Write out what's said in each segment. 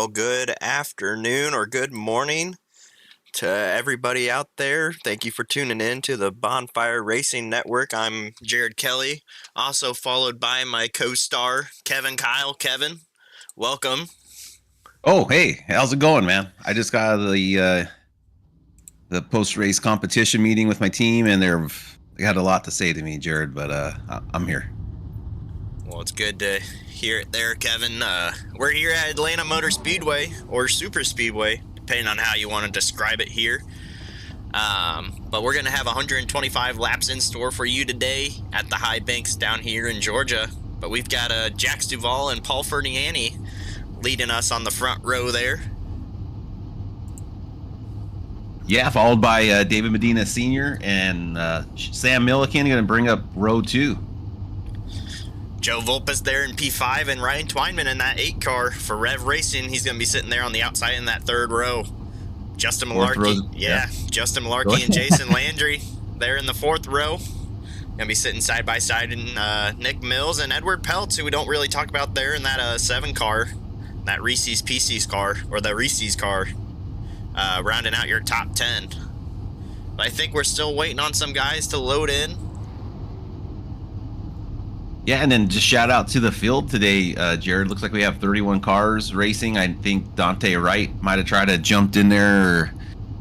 Well, good afternoon or good morning to everybody out there. Thank you for tuning in to the Bonfire Racing Network. I'm Jared Kelly, also followed by my co-star, Kevin Kyle. Kevin, welcome. Oh, hey, how's it going, man? I just got out of the post-race competition meeting with my team, and they had a lot to say to me, Jared, but I'm here. Well, it's good to hear it there, Kevin. We're here at Atlanta Motor Speedway, or Super Speedway, depending on how you want to describe it here. But we're going to have 125 laps in store for you today at the high banks down here in Georgia. But we've got Jax Duvall and Paul Ferniani leading us on the front row there. Yeah, followed by David Medina Sr. and Sam Milliken going to bring up row 2. Joe Volpes there in P5 and Ryan Twineman in that 8 car for Rev Racing. He's going to be sitting there on the outside in that 3rd row. Justin Malarkey, Justin Malarkey and Jason Landry there in the 4th row. Going to be sitting side by side in Nick Mills and Edward Peltz, who we don't really talk about there in that 7 car, that Reese's Pieces car, or the Reese's car, rounding out your top 10. But I think we're still waiting on some guys to load in. Yeah, and then just shout out to the field today, Jared. Looks like we have 31 cars racing. I think Dante Wright might have tried to jumped in there,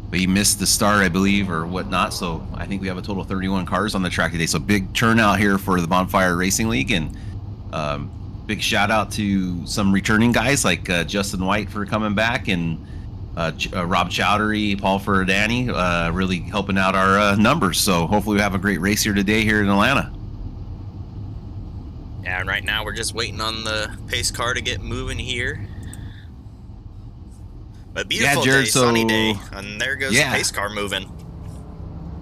but he missed the start, I believe, or whatnot. So I think we have a total of 31 cars on the track today. So big turnout here for the Bonfire Racing League, and big shout out to some returning guys like Justin White for coming back, and Rob Chowdhury, Paul Ferniani, really helping out our numbers. So hopefully we have a great race here today here in Atlanta. Yeah, and right now we're just waiting on the pace car to get moving here. But beautiful Jared, day, sunny day, and there goes the pace car moving.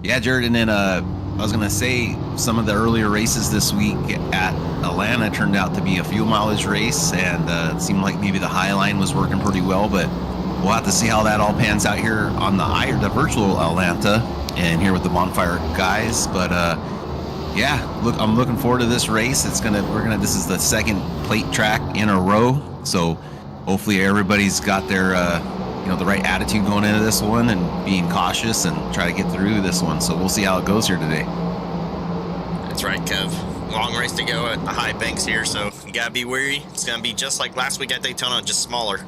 Yeah, Jared, and then I was going to say some of the earlier races this week at Atlanta turned out to be a fuel mileage race, and it seemed like maybe the high line was working pretty well, but we'll have to see how that all pans out here on the virtual Atlanta and here with the Bonfire guys. But yeah, I'm looking forward to this race. This is the second plate track in a row, so hopefully everybody's got their the right attitude going into this one and being cautious and try to get through this one. So we'll see how it goes here today. That's right, Kev. Long race to go at the high banks here, so you gotta be wary. It's gonna be just like last week at Daytona, just smaller.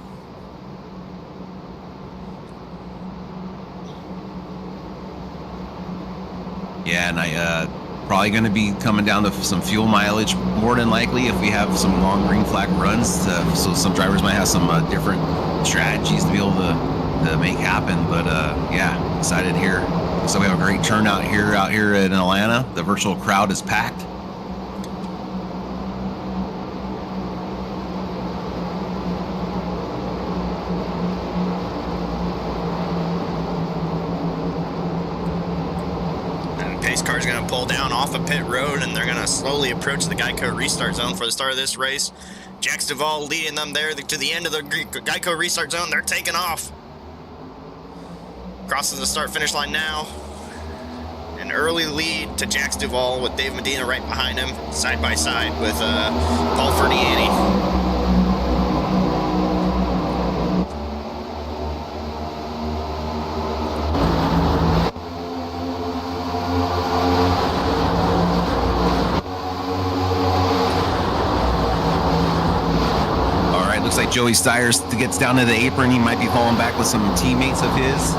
Yeah, and I probably going to be coming down to some fuel mileage more than likely if we have some long green flag runs. So some drivers might have some different strategies to be able to make happen. But yeah, excited here. So we have a great turnout here out here in Atlanta. The virtual crowd is packed. Pace car's going to pull down off of pit road, and they're going to slowly approach the Geico restart zone for the start of this race. Jax Duvall leading them there to the end of the Geico restart zone. They're taking off. Crosses the start-finish line now. An early lead to Jax Duvall with Dave Medina right behind him, side by side with Paul Ferniani. Looks like Joey Stiers gets down to the apron. He might be falling back with some teammates of his.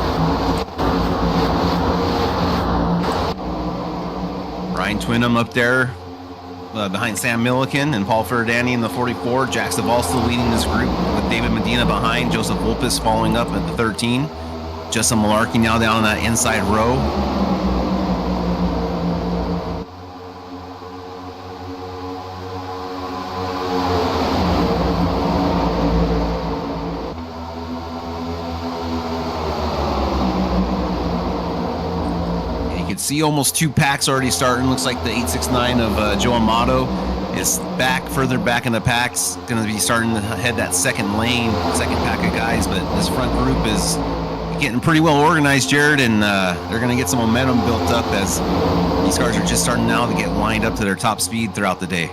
Ryan Twinham up there behind Sam Milliken and Paul Ferniani in the 44. Jax Duvall still leading this group with David Medina behind. Joseph Volpes following up at the 13. Justin Malarkey now down in that inside row. See almost 2 packs already starting. Looks like the 869 of Joe Amato is further back in the packs. Going to be starting to head that second pack of guys. But this front group is getting pretty well organized, Jared, and they're going to get some momentum built up as these cars are just starting now to get lined up to their top speed throughout the day.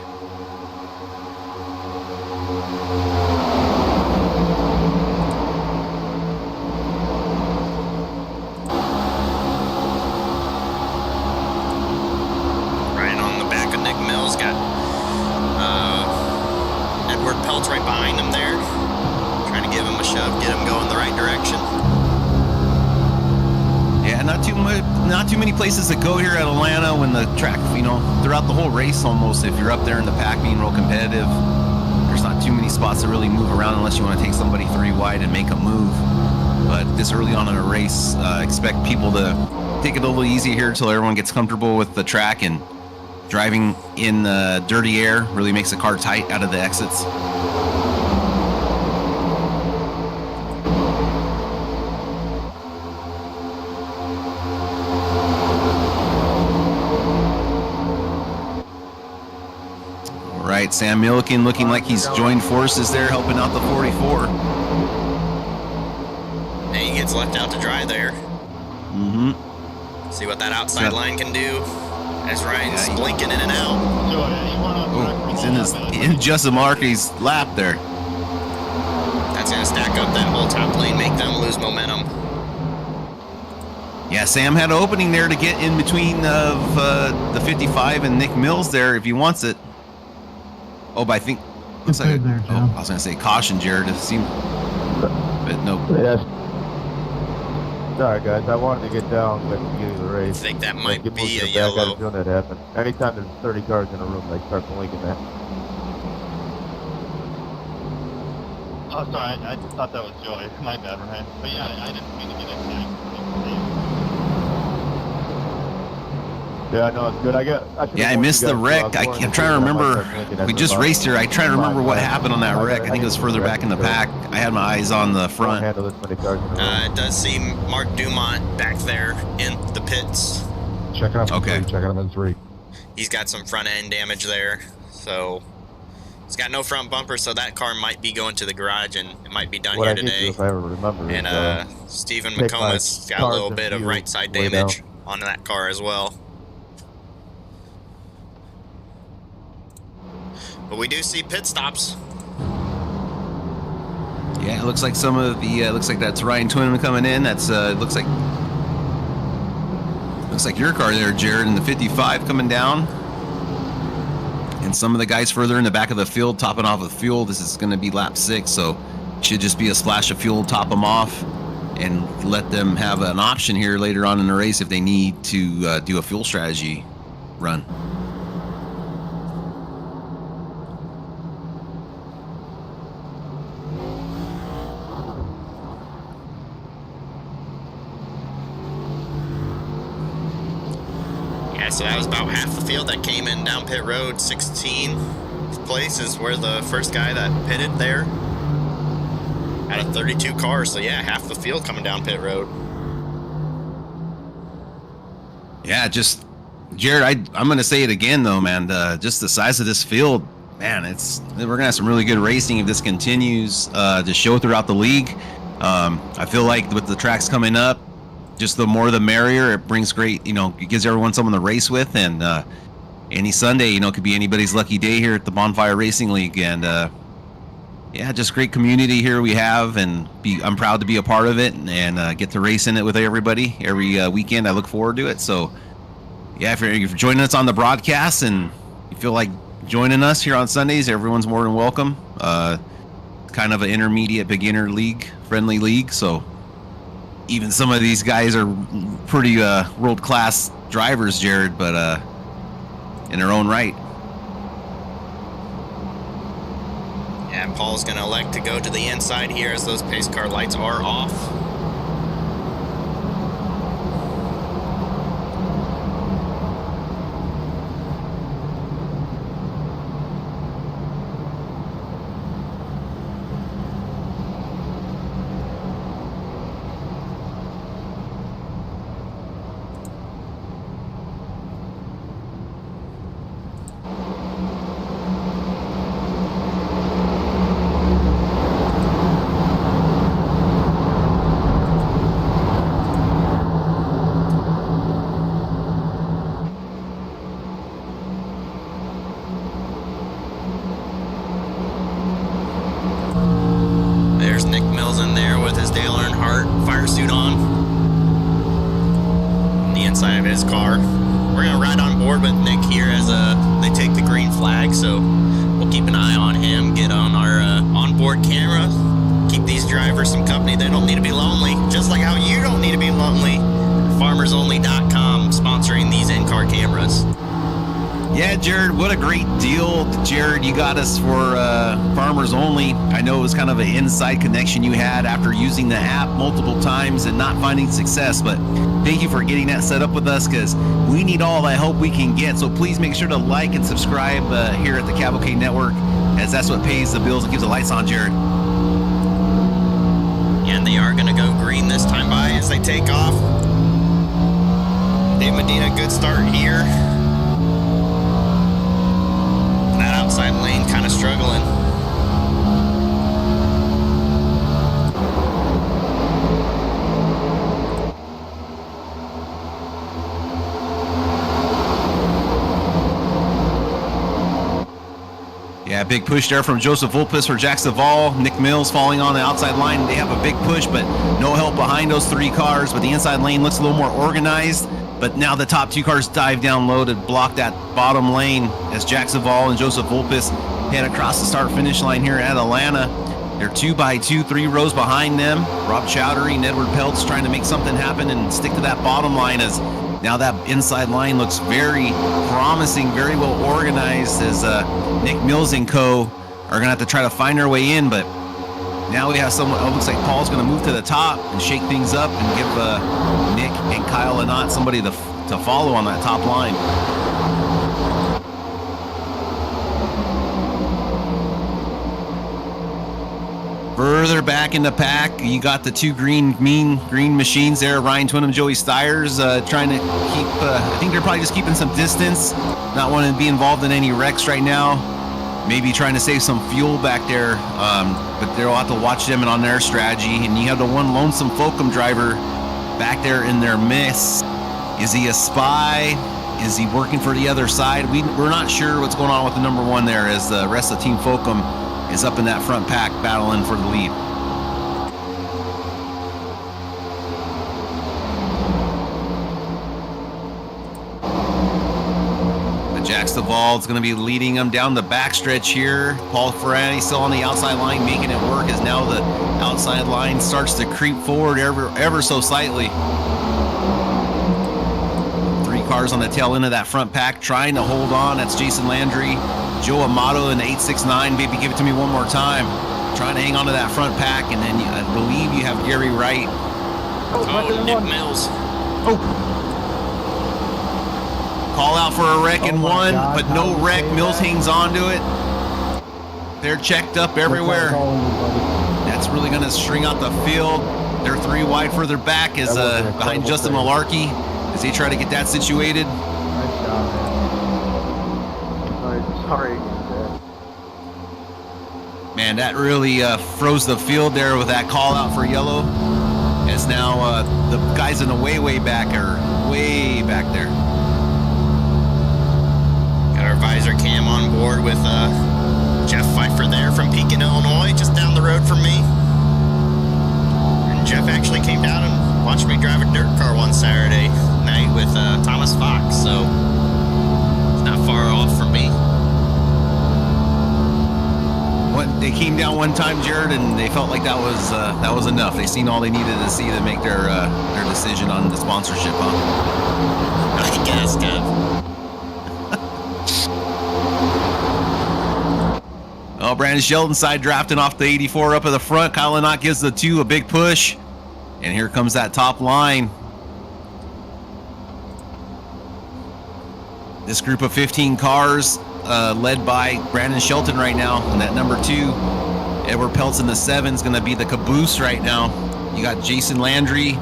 Mills. Got Edward Peltz right behind him there. Trying to give him a shove, get him going the right direction. Yeah, not too many places to go here at Atlanta when the track, throughout the whole race almost, if you're up there in the pack being real competitive, there's not too many spots to really move around unless you want to take somebody 3 wide and make a move. But this early on in a race, expect people to take it a little easy here until everyone gets comfortable with the track, and driving in dirty air really makes the car tight out of the exits. All right, Sam Milliken looking like he's joined forces there, helping out the 44. And he gets left out to dry there. Mm-hmm. See what that outside line can do as Ryan's blinking in and out. He's in Justin Malarkey's lap there. That's going to stack up that whole top lane, make them lose momentum. Yeah, Sam had an opening there to get in between of the 55 and Nick Mills there if he wants it. Oh, but I think looks like I was going to say caution, Jared. It seemed, but no. Yes. Sorry, guys. I wanted to get down at the beginning of the race. I think that might be a yellow. Doing that happen. Anytime there's 30 cars in a room, they start blinking that. Oh, sorry. I thought that was Joey. My bad, Ryan. But yeah, I didn't mean to get attacked. Yeah, no, it's good. I missed the wreck. I'm trying to remember. We just raced here. I try to remember what happened on that wreck. I think it was further back in the pack. I had my eyes on the front. It does see Mark Dumont back there in the pits. Check out. Okay. Check out him in 3. He's got some front end damage there, so he's got no front bumper. So that car might be going to the garage, and it might be done here today. If I ever remember. And Stephen McComas got a little bit of right side damage on that car as well. But we do see pit stops. Yeah, it looks like some of the looks like that's Ryan Twinman coming in. That's looks like your car there, Jared, in the 55 coming down. And some of the guys further in the back of the field topping off with fuel. This is going to be lap 6, so it should just be a splash of fuel, top them off, and let them have an option here later on in the race if they need to do a fuel strategy run. So that was about half the field that came in down pit road. 16th place is where the first guy that pitted there out of 32 cars. So yeah, half the field coming down pit road. Yeah, just Jared, I'm going to say it again though, man. Just the size of this field, man. We're going to have some really good racing if this continues to show throughout the league. I feel like with the tracks coming up, just the more the merrier. It brings great, it gives everyone someone to race with, and any Sunday, could be anybody's lucky day here at the Bonfire Racing League. And yeah, just great community here we have, and I'm proud to be a part of it and get to race in it with everybody every weekend. I look forward to it. So yeah, if you're joining us on the broadcast and you feel like joining us here on Sundays, everyone's more than welcome. Kind of an intermediate beginner league, friendly league, so even some of these guys are pretty world-class drivers, Jared, but in their own right. Yeah, Paul's going to elect to go to the inside here as those pace car lights are off. the inside of his car. We're going to ride on board with Nick here as they take the green flag, so we'll keep an eye on him, get on our onboard camera, keep these drivers some company. They don't need to be lonely, just like how you don't need to be lonely. FarmersOnly.com sponsoring these in-car cameras. Yeah, Jared, what a great deal. Jared, you got us for Farmers Only. I know it was kind of an inside connection you had after using the app multiple times and not finding success, but thank you for getting that set up with us, because we need all the help we can get. So please make sure to like and subscribe here at the Cavalcade Network, as that's what pays the bills and keeps the lights on, Jared. And they are going to go green this time by as they take off. Dave Medina, good start here. That outside lane kind of struggling. Yeah, big push there from Joseph Vulpes for Jack Saval. Nick Mills falling on the outside line. They have a big push, but no help behind those three cars. But the inside lane looks a little more organized. But now the top two cars dive down low to block that bottom lane as Jack Saval and Joseph Vulpes head across the start-finish line here at Atlanta. They're 2x2, 3 rows behind them. Rob Chowdhury and Edward Peltz trying to make something happen and stick to that bottom line, as now that inside line looks very promising, very well organized, as Nick Mills and co. are going to have to try to find their way in. But now we have someone, it looks like Paul's going to move to the top and shake things up and give Nick and Kyle Lynott somebody to follow on that top line. Further back in the pack, you got the two green machines there, Ryan Twinham, Joey Stiers, trying to keep, I think they're probably just keeping some distance, not wanting to be involved in any wrecks right now. Maybe trying to save some fuel back there, but they'll have to watch them and on their strategy. And you have the one lonesome Folcom driver back there in their mess. Is he a spy? Is he working for the other side? We're not sure what's going on with the number one there, as the rest of Team Folcom is up in that front pack battling for the lead. Jack Saval is going to be leading them down the backstretch here. Paul Ferrani still on the outside line, making it work, as now the outside line starts to creep forward ever so slightly. 3 cars on the tail end of that front pack trying to hold on. That's Jason Landry, Joe Amato in the 869. Baby, give it to me one more time. Trying to hang on to that front pack, and then I believe you have Gary Wright. Oh, Nick Mills. Oh. Call out for a wreck in one, but no wreck. Mills hangs on to it. They're checked up everywhere. That's really going to string out the field. They're 3 wide further back as behind Justin Malarkey as they try to get that situated. Nice job, man. Sorry. Man, that really froze the field there with that call out for yellow. As now the guys in the way back are way back there. Got our visor cam on board with Jeff Pfeiffer there from Pekin, Illinois, just down the road from me. And Jeff actually came down and watched me drive a dirt car one Saturday night with Thomas Fox, so it's not far off from me. They came down one time, Jared, and they felt like that was enough. They seen all they needed to see to make their decision on the sponsorship, huh? I guess, Kev. Oh, Brandon Sheldon side drafting off the 84 up at the front. Kyle Lynott gives the 2 a big push. And here comes that top line. This group of 15 cars led by Brandon Shelton right now. And that number 2, Edward Peltz in the 7 is going to be the caboose right now. You got Jason Landry,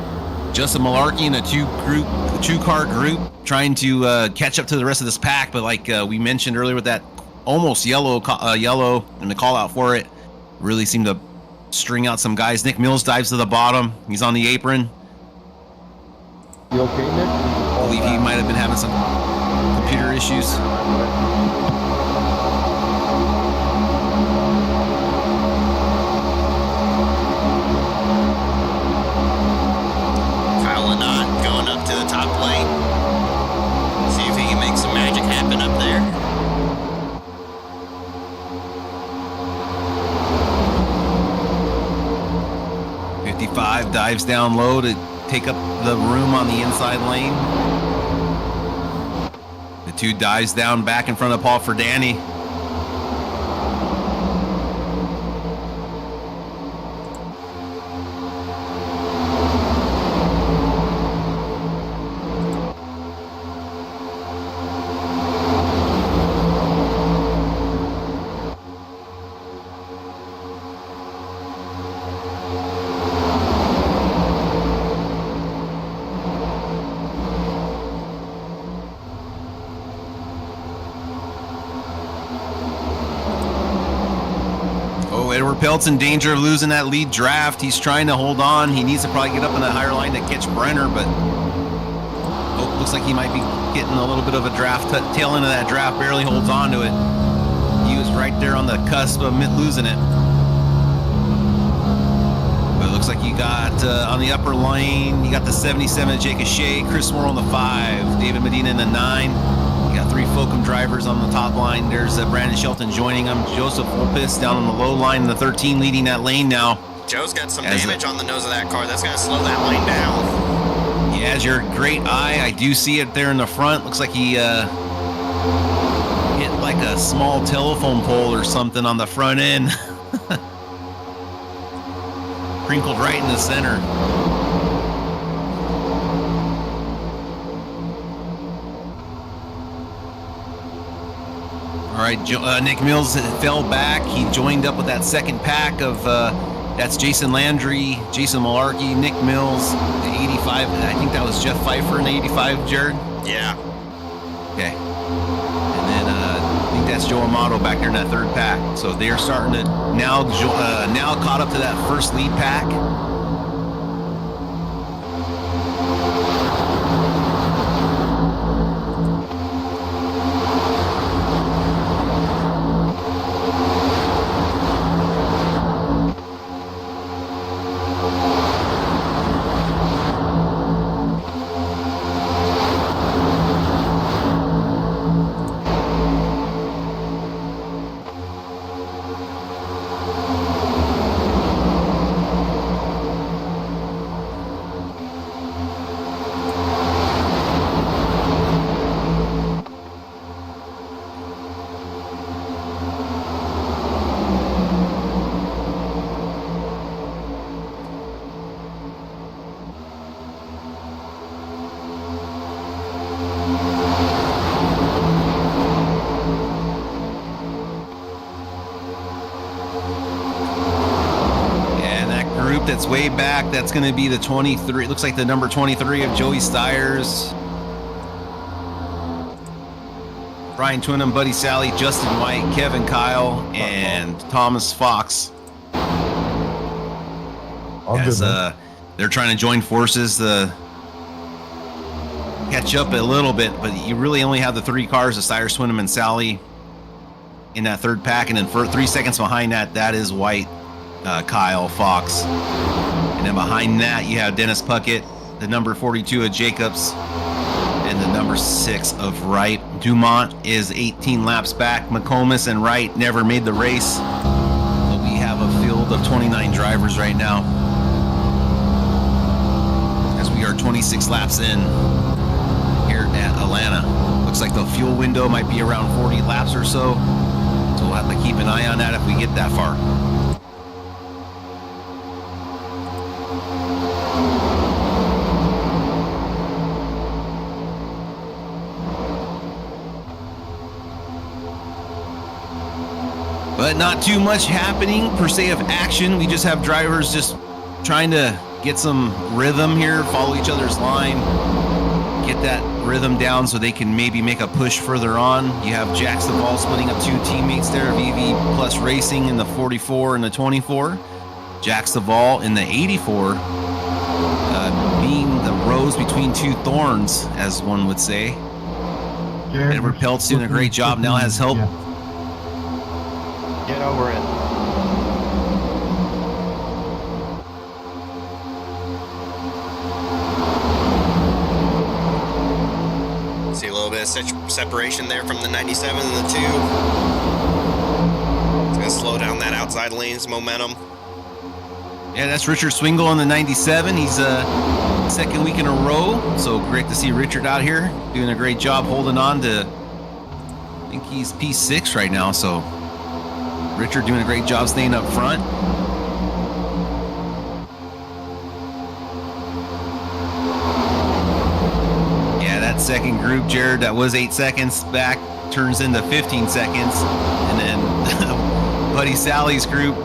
Justin Malarkey in a 2-car group trying to catch up to the rest of this pack. But like we mentioned earlier with that almost yellow and the call out for it, really seemed to string out some guys. Nick Mills dives to the bottom. He's on the apron. You okay, Nick? I believe he might have been having some computer issues. Kyle Lynott going up to the top lane. dives down low to take up the room on the inside lane. The 2 dives down back in front of Paul for Danny. Pelt's in danger of losing that lead draft. He's trying to hold on. He needs to probably get up in that higher line to catch Brenner, but looks like he might be getting a little bit of a draft. Tail end of that draft, barely holds on to it. He was right there on the cusp of losing it. But it looks like you got on the upper lane, you got the 77 Jake Shea, Chris Moore on the 5, David Medina in the 9. You got 3 Folcom drivers on the top line. There's Brandon Shelton joining them. Joseph Wolpis down on the low line in the 13 leading that lane now. Joe's got some damage on the nose of that car. That's going to slow that line down. He has your great eye. I do see it there in the front. Looks like he hit like a small telephone pole or something on the front end. Crinkled right in the center. All right, Nick Mills fell back. He joined up with that second pack of, that's Jason Landry, Jason Malarkey, Nick Mills, the 85. I think that was Jeff Pfeiffer in the 85, Jared? Yeah. Okay. And then I think that's Joe Amato back there in that third pack. So they're starting to now caught up to that first lead pack. That's way back. That's going to be the 23. It looks like the number 23 of Joey Stiers, Brian Twinham, Buddy Sally, Justin White, Kevin Kyle, and Thomas Fox. As they're trying to join forces to catch up a little bit, but you really only have the 3 cars of Stiers, Twinham, and Sally in that third pack, and then for 3 seconds behind that, that is White, Kyle, Fox. And then behind that, you have Dennis Puckett, the number 42 of Jacobs, and the number 6 of Wright. Dumont is 18 laps back. McComas and Wright never made the race. So we have a field of 29 drivers right now, as we are 26 laps in here at Atlanta. Looks like the fuel window might be around 40 laps or so. So we'll have to keep an eye on that if we get that far. But not too much happening per se of action. We just have drivers just trying to get some rhythm here, follow each other's line, get that rhythm down so they can maybe make a push further on. You have Jack Savall splitting up 2 teammates there, VV Plus Racing in the 44 and the 24. Jack Savall in the 84, being the rose between 2 thorns, as one would say. Edward Pelt's doing a great job, now has help. Get over it. See a little bit of separation there from the 97 and the 2. It's going to slow down that outside lane's momentum. Yeah, that's Richard Swingle on the 97. He's second week in a row, so great to see Richard out here doing a great job holding on to, I think he's P6 right now, so Richard doing a great job staying up front. Yeah, that second group, Jared, that was 8 seconds back, turns into 15 seconds, and then Buddy Sally's group,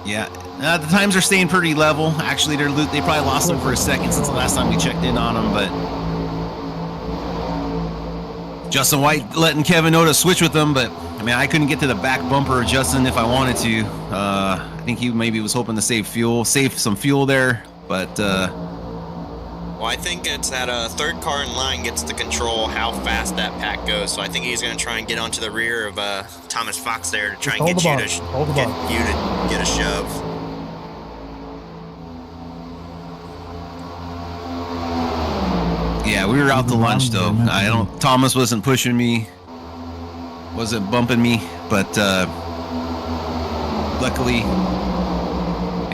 yeah. The times are staying pretty level. Actually, they probably lost them for a second since the last time we checked in on them, but Justin White letting Kevin know to switch with them, but I mean, I couldn't get to the back bumper of Justin if I wanted to. I think he maybe was hoping to save some fuel there, but well, I think it's that third car in line gets to control how fast that pack goes. So I think he's going to try and get onto the rear of Thomas Fox there to try and get you to get a shove. Yeah, we were out to lunch though. Thomas wasn't pushing me, wasn't bumping me, but luckily,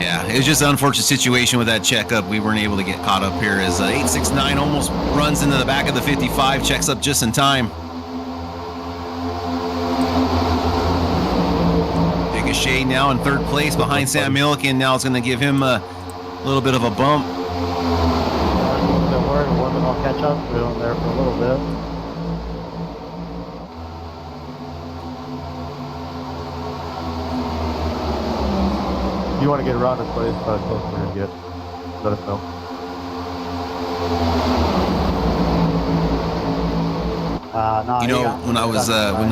yeah, it was just an unfortunate situation with that checkup. We weren't able to get caught up here as 869 almost runs into the back of the 55, checks up just in time. Big Shea now in third place behind Sam Milliken. Now it's going to give him a little bit of a bump. I'll catch up to him there for a little bit. If you want to get around this place, how close we're going to get, let us know. You know, when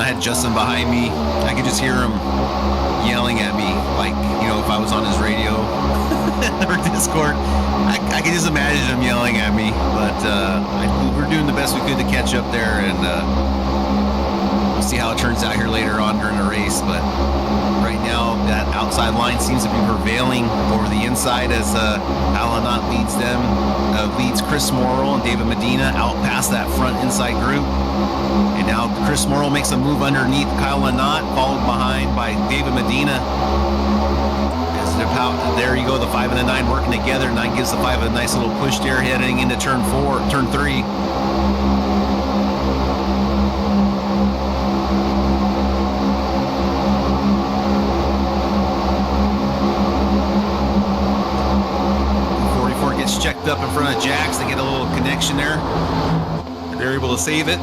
I had Justin behind me, I could just hear him yelling at me, like, you know, if I was on his radio or Discord. I can just imagine him yelling at me, but we're doing the best we could to catch up there, and we'll see how it turns out here later on during the race. But right now, that outside line seems to be prevailing over the inside as Alanot leads Chris Morrill and David Medina out past that front inside group. And now Chris Morrill makes a move underneath Kyle Lanot, followed behind by David Medina. There you go, the 5 and the 9 working together. 9 gives the 5 a nice little push there heading into turn 3. Gets checked up in front of Jax. They get a little connection there. They're able to save it.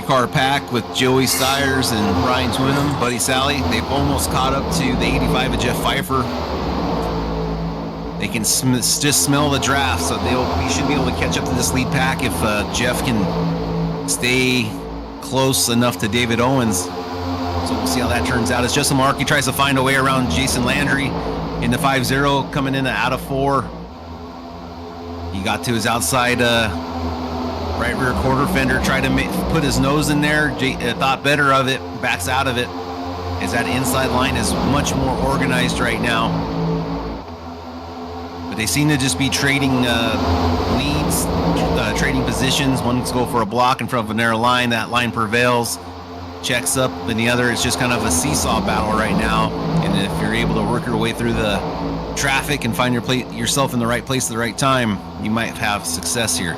Car pack with Joey Stiers and Brian Twinham, Buddy Sally. They've almost caught up to the 85 of Jeff Pfeiffer. They can just smell the draft, so we should be able to catch up to this lead pack if Jeff can stay close enough to David Owens. So we'll see how that turns out. As Justin Markey tries to find a way around Jason Landry in the 5-0, coming in out of 4. He got to his outside right rear quarter fender, tried to put his nose in there, thought better of it, backs out of it, as that inside line is much more organized right now. But they seem to just be trading leads, trading positions. One's go for a block in front of a narrow line, that line prevails, checks up, and the other is just kind of a seesaw battle right now. And if you're able to work your way through the traffic and find yourself in the right place at the right time, you might have success here.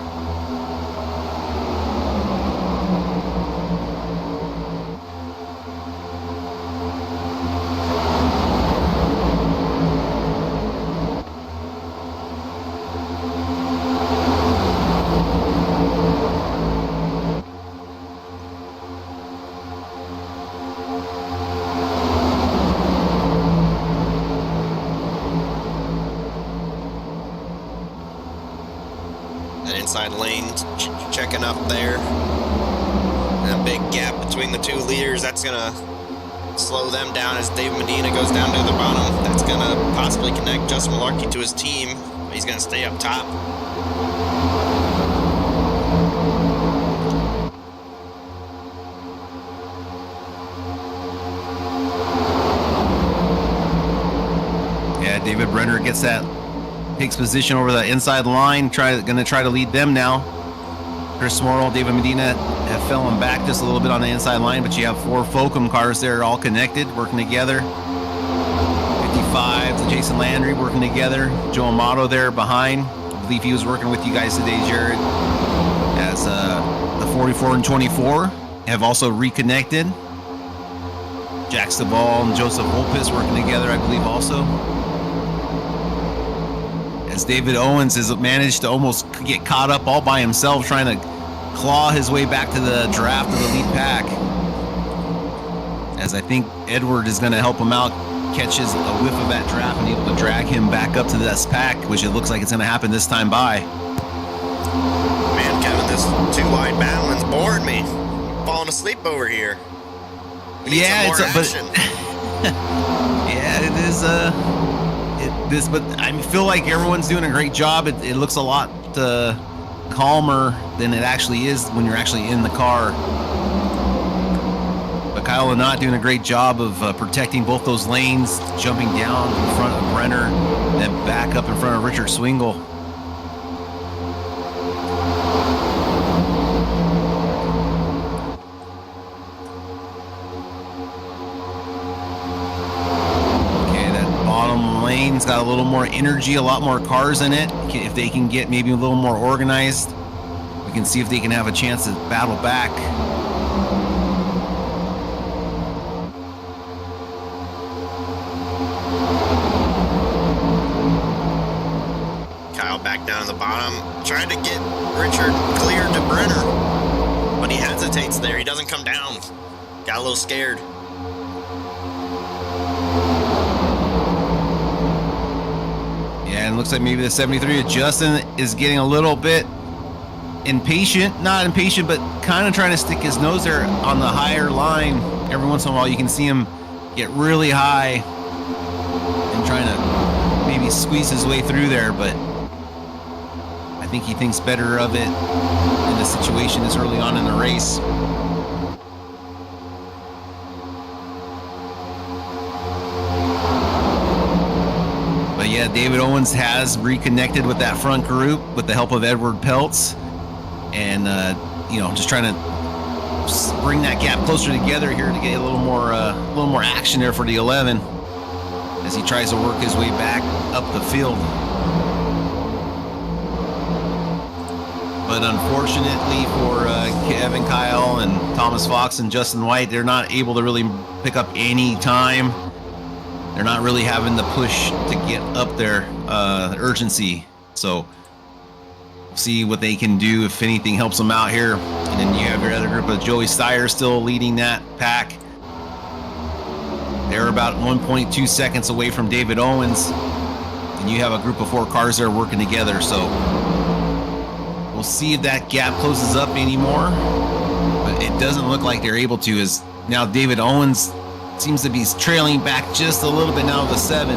Inside lane checking up there, and a big gap between the two leaders. That's gonna slow them down as Dave Medina goes down to the bottom. That's gonna possibly connect Justin Malarkey to his team. He's gonna stay up top. David Brenner takes position over the inside line, gonna try to lead them now. Chris Morrill, David Medina have fallen back just a little bit on the inside line, but you have 4 Focum cars there all connected, working together. 55 to Jason Landry working together. Joe Amato there behind. I believe he was working with you guys today, Jared. As the 44 and 24 have also reconnected. Jack Staball and Joseph Volpis working together, I believe, also. As David Owens has managed to almost get caught up all by himself, trying to claw his way back to the draft of the lead pack. As I think Edward is going to help him out, catches a whiff of that draft and able to drag him back up to this pack, which it looks like it's going to happen this time by. Man, Kevin, this 2-wide battling's bored me. I'm falling asleep over here. Yeah, it is. But I feel like everyone's doing a great job. It looks a lot calmer than it actually is when you're actually in the car. But Kyle Lynott doing a great job of protecting both those lanes, jumping down in front of Brenner, then back up in front of Richard Swingle. Lane's got a little more energy, a lot more cars in it. If they can get maybe a little more organized, we can see if they can have a chance to battle back. Kyle back down at the bottom, trying to get Richard clear to Brenner, but he hesitates there. He doesn't come down. Got a little scared. And it looks like maybe the 73 of Justin is getting a little bit impatient. Not impatient, but kind of trying to stick his nose there on the higher line. Every once in a while you can see him get really high and trying to maybe squeeze his way through there, but I think he thinks better of it in the situation this early on in the race. But yeah, David Owens has reconnected with that front group with the help of Edward Peltz, and just trying to bring that gap closer together here to get a little more action there for the 11 as he tries to work his way back up the field. But unfortunately for Kevin Kyle and Thomas Fox and Justin White, they're not able to really pick up any time. They're not really having the push to get up there, urgency. So we'll see what they can do, if anything helps them out here. And then you have your other group of Joey Steyer still leading that pack. They're about 1.2 seconds away from David Owens. And you have a group of 4 cars there working together. So we'll see if that gap closes up anymore. But it doesn't look like they're able to, as now David Owens seems to be trailing back just a little bit now to the 7.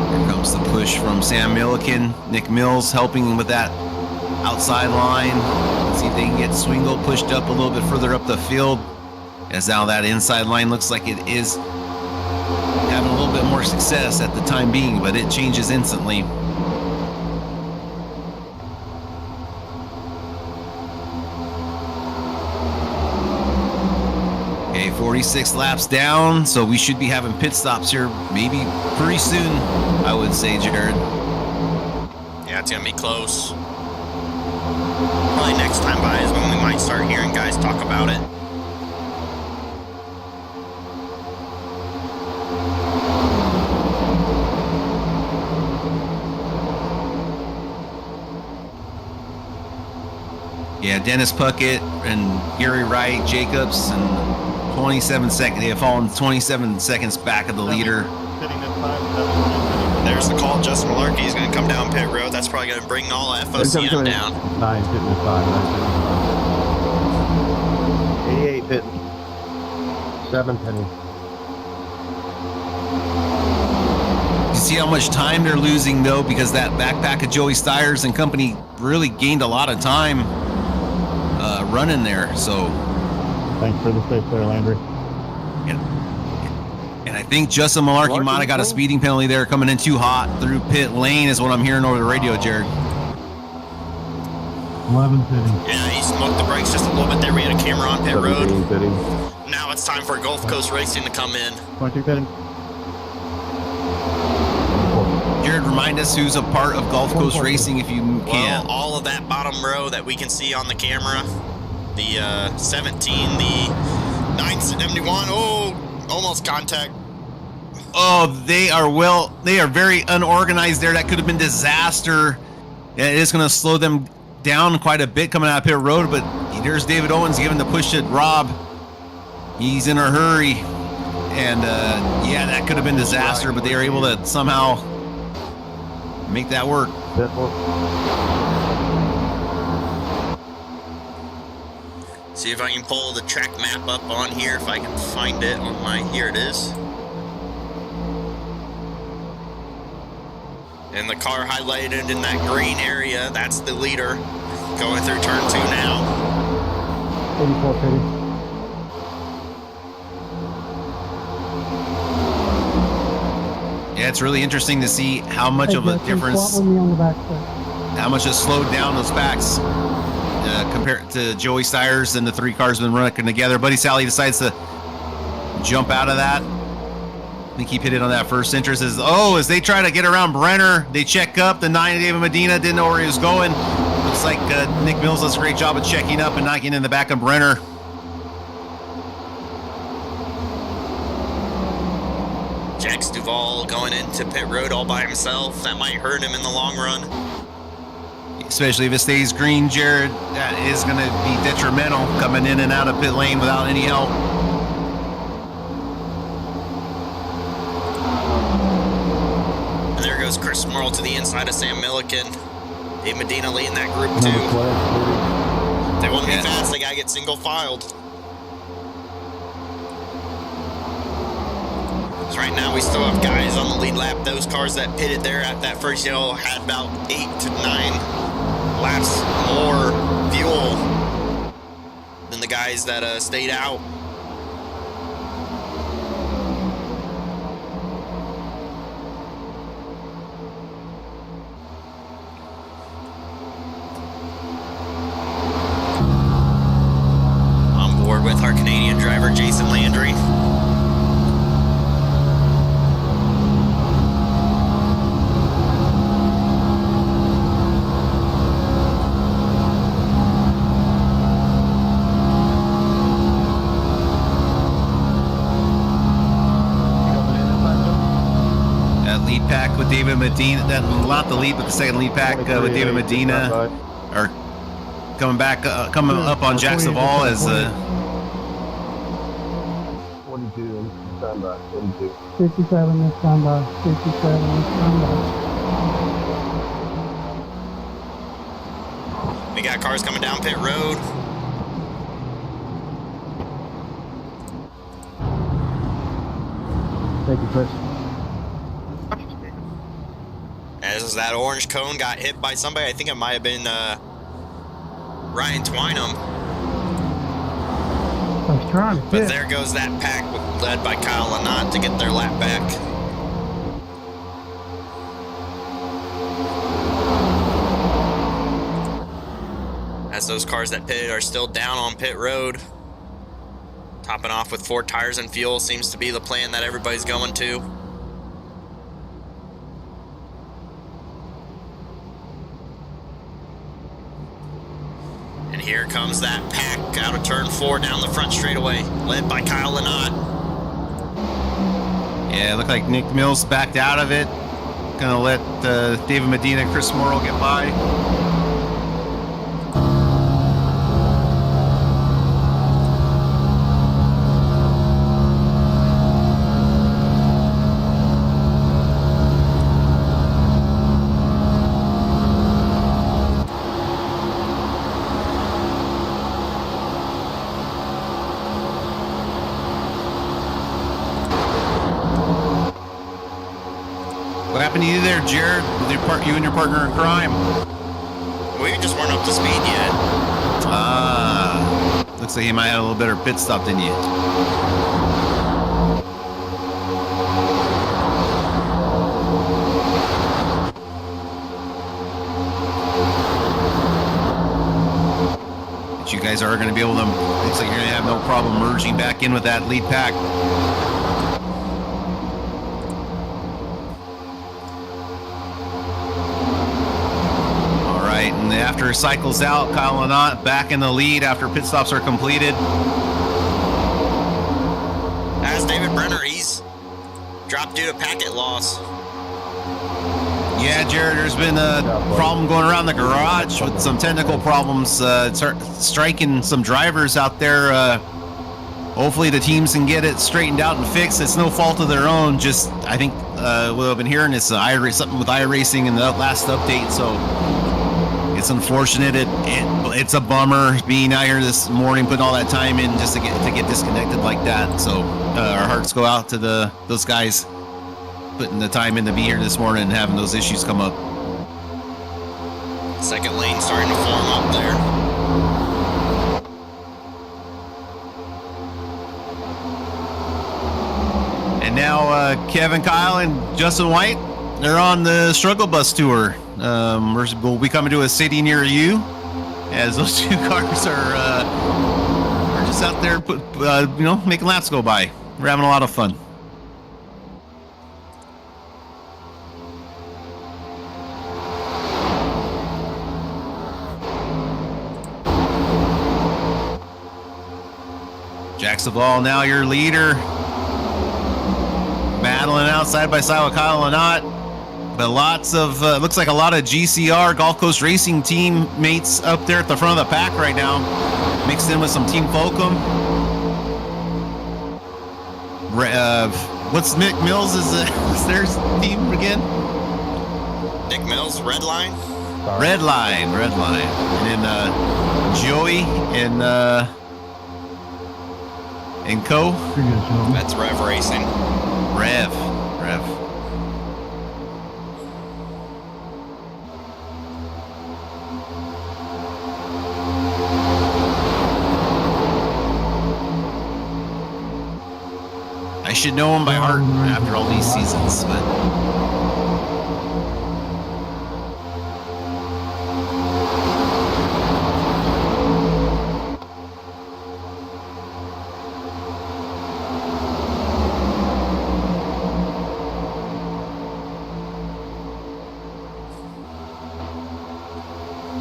Here comes the push from Sam Milliken. Nick Mills helping with that outside line. Let's see if they can get Swingle pushed up a little bit further up the field. As now that inside line looks like it is having a little bit more success at the time being, but it changes instantly. Okay, 46 laps down, so we should be having pit stops here maybe pretty soon, I would say, Jared. Yeah, it's going to be close. Probably next time by is when we might start hearing guys talk about it. Yeah, Dennis Puckett and Gary Wright, Jacobs, and 27 seconds. They have fallen 27 seconds back of the leader. There's the call. Justin Malarkey is going to come down pit road. That's probably going to bring all FOCM down. 9 pitting at 5. 88 pitting. 7 penny. see how much time they're losing, though, because that backpack of Joey Stiers and company really gained a lot of time running there. So, thanks for the space there, Landry. And I think Justin Malarkey might have got a speeding penalty there coming in too hot through pit lane is what I'm hearing over the radio, Jared. 11 pitting. Yeah, he smoked the brakes just a little bit there. We had a camera on pit road. Pitting. Now it's time for Gulf Coast Racing to come in. 22 pitting. Jared, remind us who's a part of Gulf Coast Racing if you can. Well, all of that bottom row that we can see on the camera. The 17, the 971. Oh, almost contact. Oh, they are very unorganized there. That could have been disaster. Yeah, it is going to slow them down quite a bit coming out of pit road, but there's David Owens giving the push to Rob. He's in a hurry. And, yeah, that could have been disaster, but they were able to somehow make that work. See if I can pull the track map up on here, if I can find it on my, here it is. And the car highlighted in that green area, that's the leader. Going through turn 2 now. 84 pitting. Yeah, it's really interesting to see how much of a difference, how much has slowed down those backs compared to Joey Stiers and the 3 cars been running together. Buddy Sally decides to jump out of that. I think he pitted on that first entrance. As they try to get around Brenner, they check up. The 9 David Medina didn't know where he was going. Looks like Nick Mills does a great job of checking up and not getting in the back of Brenner. Jax Duvall going into pit road all by himself. That might hurt him in the long run. Especially if it stays green, Jared. That is going to be detrimental coming in and out of pit lane without any help. And there goes Chris Morrill to the inside of Sam Milliken. Dave Medina leading that group too. They want to be fast, they got to get single filed. So right now we still have guys on the lead lap. Those cars that pitted there at that first yellow had about 8 to 9 laps more fuel than the guys that stayed out. On board with our Canadian driver Jason Landry. Pack with David Medina, not the lead, but the second lead pack with David Medina are coming back, coming up on Jax Duvall as 22 standby. 22. 57 is standby. 57 is standby. We got cars coming down pit road. Thank you, Chris. As that orange cone got hit by somebody, I think it might have been Ryan Twynham. I was trying to But fit. there goes that pack led by Kyle Lanat to get their lap back. As those cars that pitted are still down on pit road. Topping off with 4 tires and fuel seems to be the plan that everybody's going to. And here comes that pack out of turn 4 down the front straightaway, led by Kyle Lanat. yeah, it looked like Nick Mills backed out of it. Gonna let David Medina and Chris Morrill get by. happened to you there, Jared? With you and your partner in crime? We just weren't up to speed yet. Looks like you might have a little better pit stop than you. But you guys are going to be able to, looks like you're going to have no problem merging back in with that lead pack. And after it cycles out, Kyle Lynott back in the lead after pit stops are completed. As David Brenner, he's dropped due to packet loss. Yeah, Jared, there's been a problem going around the garage with some technical problems striking some drivers out there. Hopefully the teams can get it straightened out and fixed. It's no fault of their own. Just, I think what I've been hearing is something with iRacing in the last update. So it's unfortunate. It's a bummer being out here this morning, putting all that time in just to get disconnected like that. So our hearts go out to those guys putting the time in to be here this morning and having those issues come up. Second lane starting to form up there. And now Kevin Kyle and Justin White, they're on the struggle bus tour. We'll be coming to a city near you, as those two cars are just out there, making laps go by. We're having a lot of fun. Jack Savall, now your leader, battling out side by side with Kyle Lynott. But lots of, looks like a lot of GCR, Gulf Coast Racing teammates up there at the front of the pack right now, mixed in with some Team Folcom. What's Nick Mills is their team again? Nick Mills, Red Line. Red Line. And then Joey and Co. That's Rev Racing. Rev. I should know him by heart after all these seasons, but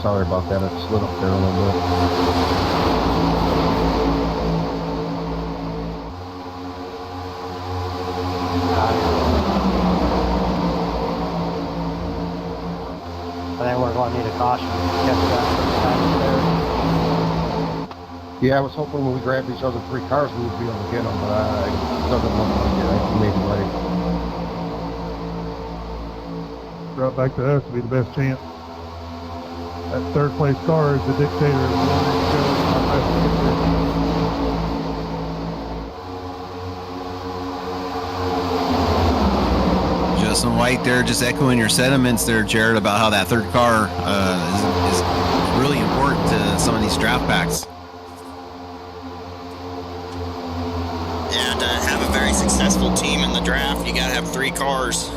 sorry about that. It slid up there a little bit. I think we're going to need a caution to catch that there. Yeah, I was hoping when we grabbed these other three cars we would be able to get them, but it doesn't look like it. I think maybe late. Right back to us to be the best chance. That third place car is the dictator. Justin White there, just echoing your sentiments there, Jared, about how that third car is really important to some of these draft packs. Yeah, to have a very successful team in the draft, you got to have three cars.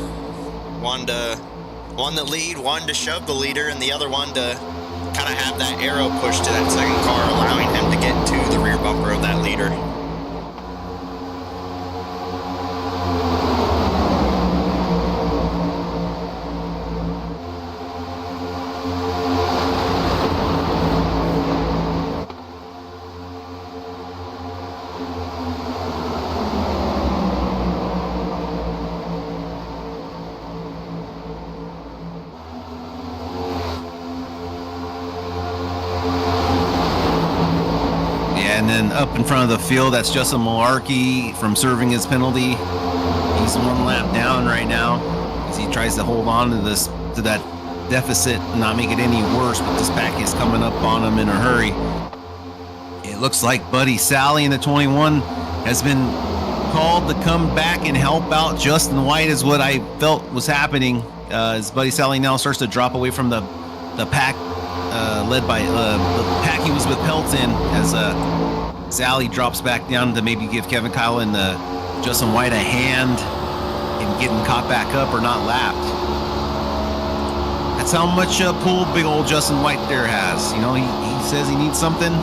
One to lead, one to shove the leader, and the other one to kind of have that arrow push to that second car, allowing him to get to the rear bumper of that leader. And then up in front of the field, that's Justin Malarkey from serving his penalty. He's one lap down right now as he tries to hold on to that deficit and not make it any worse, but this pack is coming up on him in a hurry. It looks like Buddy Sally in the 21 has been called to come back and help out Justin White is what I felt was happening. His buddy Sally now starts to drop away from the pack led by the pack he was with Pelton as Sally drops back down to maybe give Kevin Kyle and Justin White a hand in getting caught back up or not lapped. That's how much pull big old Justin White there has. You know, he says he needs something,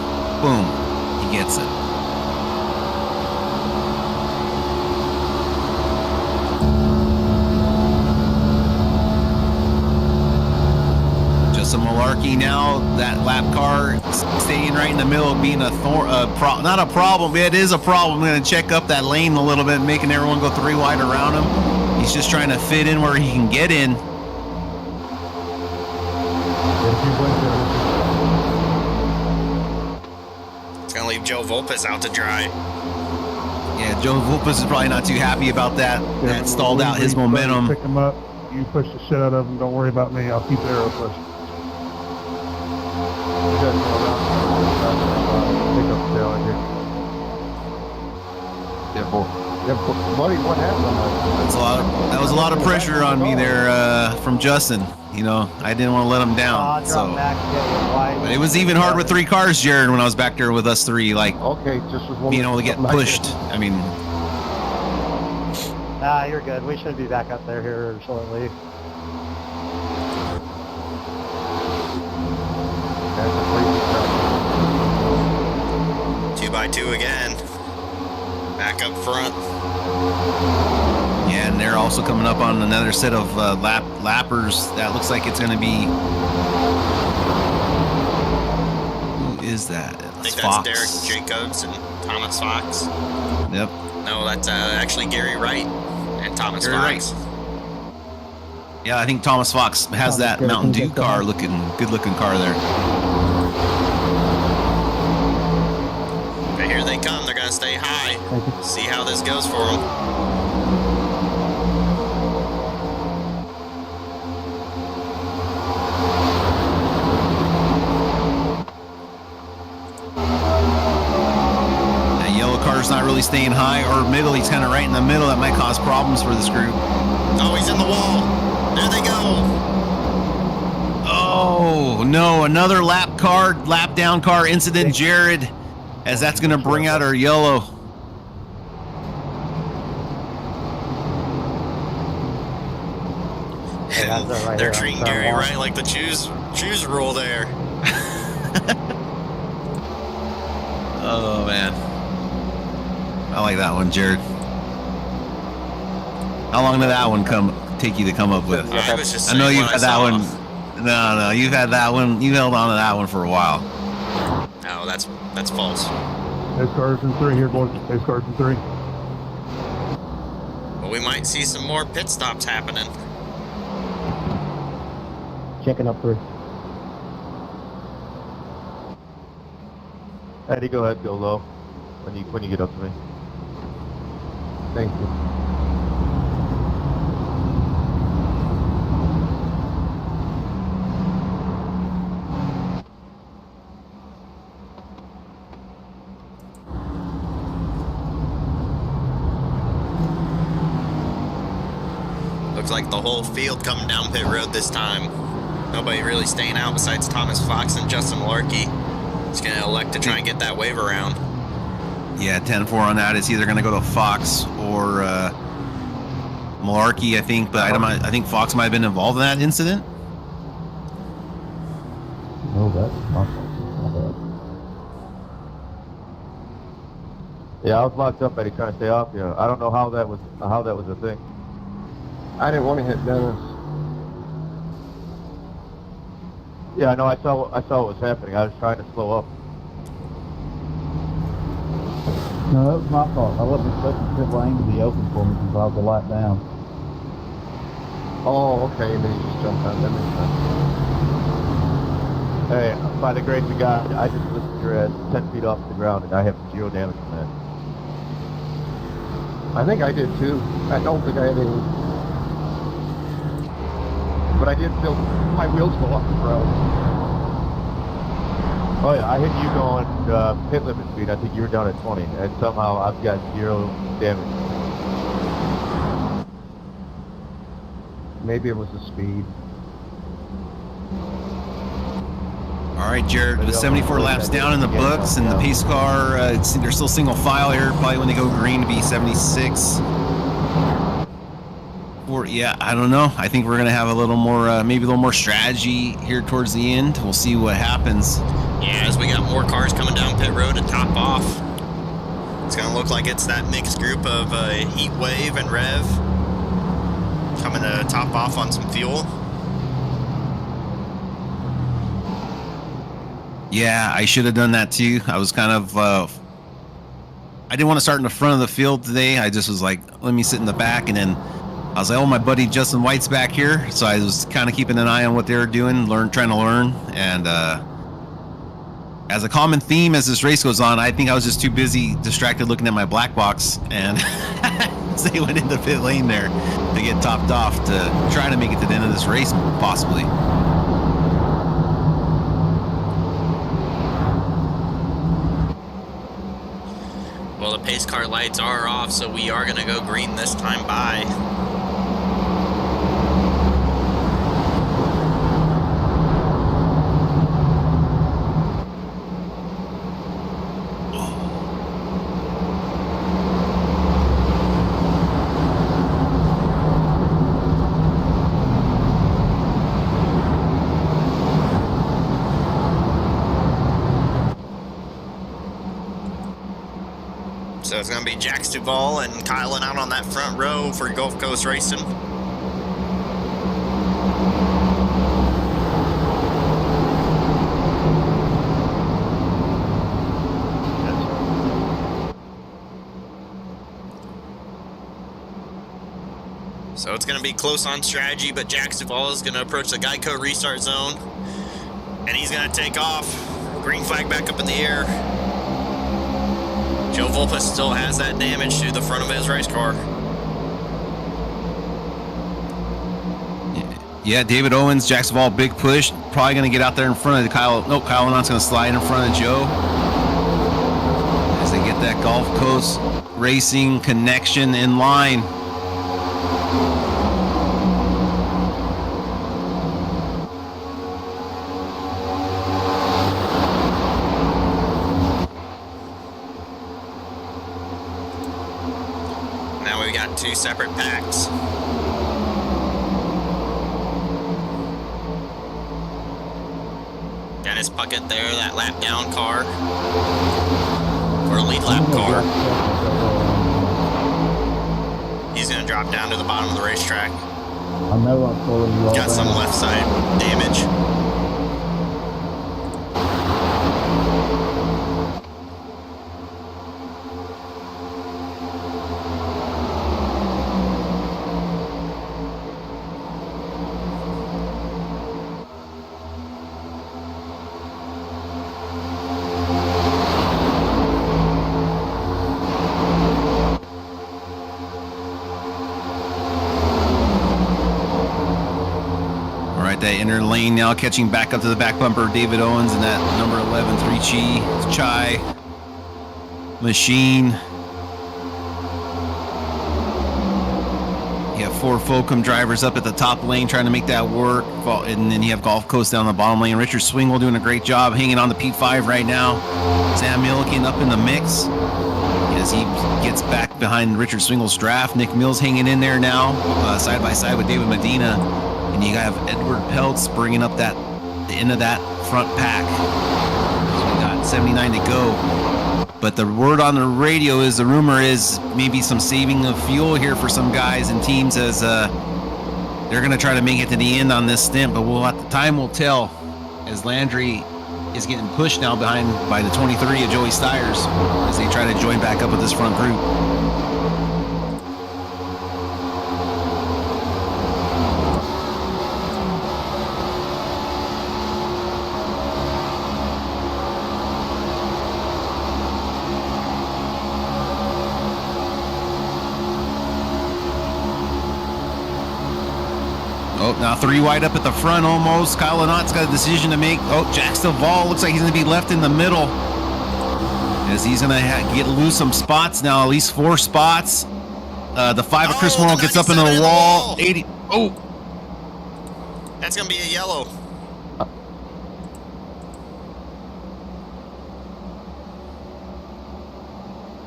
boom, he gets it. Some malarkey now. That lap car staying right in the middle, being not a problem. It is a problem. I'm going to check up that lane a little bit, making everyone go 3 wide around him. He's just trying to fit in where he can get in. It's going to leave Joe Volpes out to dry. Yeah, Joe Volpes is probably not too happy about that. That stalled out his momentum. Pick him up. You push the shit out of him. Don't worry about me. I'll keep the arrow pushing. Buddy, what happened? That was a lot of pressure on me there from Justin. You know, I didn't want to let him down. But it was even hard with 3 cars, Jared, when I was back there with us 3, like being able to get pushed. I mean, nah, you're good. We should be back up there here shortly. 2x2 again. Back up front. yeah, and they're also coming up on another set of lappers. That looks like it's going to be. Who is that? I think that's Derek Jacobs and Thomas Fox. Yep. No, that's actually Gary Wright and Thomas Fox. Wright. Yeah, I think Thomas Fox has that Mountain Dew car, good looking car there. But here they come. They're going to stay high. See how this goes for them. That yellow car's not really staying high or middle. He's kind of right in the middle. That might cause problems for this group. Oh, he's in the wall. There they go. Oh, no. Another lap down car incident, Jared, as that's going to bring out our yellow. And they're treating Gary Wright like the choose rule there. Oh, man. I like that one, Jared. How long did that one take you to come up with? I know you've had that one. No, you've had that one. You held on to that one for a while. No, that's false. There's cars in 3 here, boys. There's cars in 3. But we might see some more pit stops happening. Checking up 3. Eddie, go ahead, go low when you get up to me. Thank you. Looks like the whole field coming down pit road this time. Nobody really staying out besides Thomas Fox and Justin Malarkey. He's going to elect to try and get that wave around. Yeah, 10-4 on that. It's either going to go to Fox or Malarkey, I think. But I think Fox might have been involved in that incident. No, that's not bad. Yeah, I was locked up, Eddie, trying to stay off you. I don't know how that was a thing. I didn't want to hit Dennis. Yeah, I know. I saw what was happening. I was trying to slow up. No, that was my fault. I wasn't expecting pit lane to be open for me since I was a lap down. Oh, okay. Then you just jumped on. That makes sense. Hey, by the grace of God, I just lifted your ass 10 feet off the ground, and I have 0 damage from that. I think I did too. I don't think I had any. But I did feel my wheels go off the road. Oh yeah, I hit you going pit limit speed. I think you were down at 20, and somehow I've got 0 damage. Maybe it was the speed. All right, Jared, with 74 laps down in the books, and the pace car, they're still single file here. Probably when they go green to be 76. Yeah, I don't know. I think we're gonna have a little more, maybe a little more strategy here towards the end. We'll see what happens. Yeah, as we got more cars coming down pit road to top off, it's gonna look like it's that mixed group of Heat Wave and Rev coming to top off on some fuel. Yeah, I should have done that too. I was kind of, I didn't want to start in the front of the field today. I just was like, let me sit in the back, and then I was like, oh, my buddy Justin White's back here, so I was kind of keeping an eye on what they were doing, trying to learn. And as a common theme as this race goes on, I think I was just too busy, distracted, looking at my black box, and they went into pit lane there to get topped off to try to make it to the end of this race, possibly. Well, the pace car lights are off, so we are going to go green this time by. So it's going to be Jax Duvall and Kylan out on that front row for Gulf Coast Racing. So it's going to be close on strategy, but Jax Duvall is going to approach the Geico restart zone, and he's going to take off. Green flag back up in the air. Joe Vulpes still has that damage to the front of his race car. Yeah, David Owens, Jax Duvall, big push. Probably going to get out there in front of Kyle. Nope, Kyle Lanot's going to slide in front of Joe as they get that Gulf Coast Racing connection in line. Two separate packs. Dennis Puckett there, that lap down car. Or lead lap car. He's going to drop down to the bottom of the racetrack. I know I'm pulling you all Got some down. left side damage. That inner lane now, catching back up to the back bumper. David Owens and that number 11 3 Chai machine. You have 4 Focum drivers up at the top lane trying to make that work, and then you have Gulf Coast down the bottom lane. Richard Swingle doing a great job hanging on the P5 right now. Sam Milliken up in the mix as he gets back behind Richard Swingle's draft. Nick Mills hanging in there now, side by side with David Medina. And you have Edward Peltz bringing up the end of that front pack. So we got 79 to go. But the word on the radio is, the rumor is maybe some saving of fuel here for some guys and teams as they're going to try to make it to the end on this stint. But time will tell as Landry is getting pushed now behind by the 23 of Joey Stiers as they try to join back up with this front group. Oh, now 3 wide up at the front almost. Kyle Lynotte's got a decision to make. Oh, Jack Stovall looks like he's going to be left in the middle as he's going to get loose some spots now, at least 4 spots. The 5 of Chris Morrow gets up into the wall. 80. Oh. That's going to be a yellow.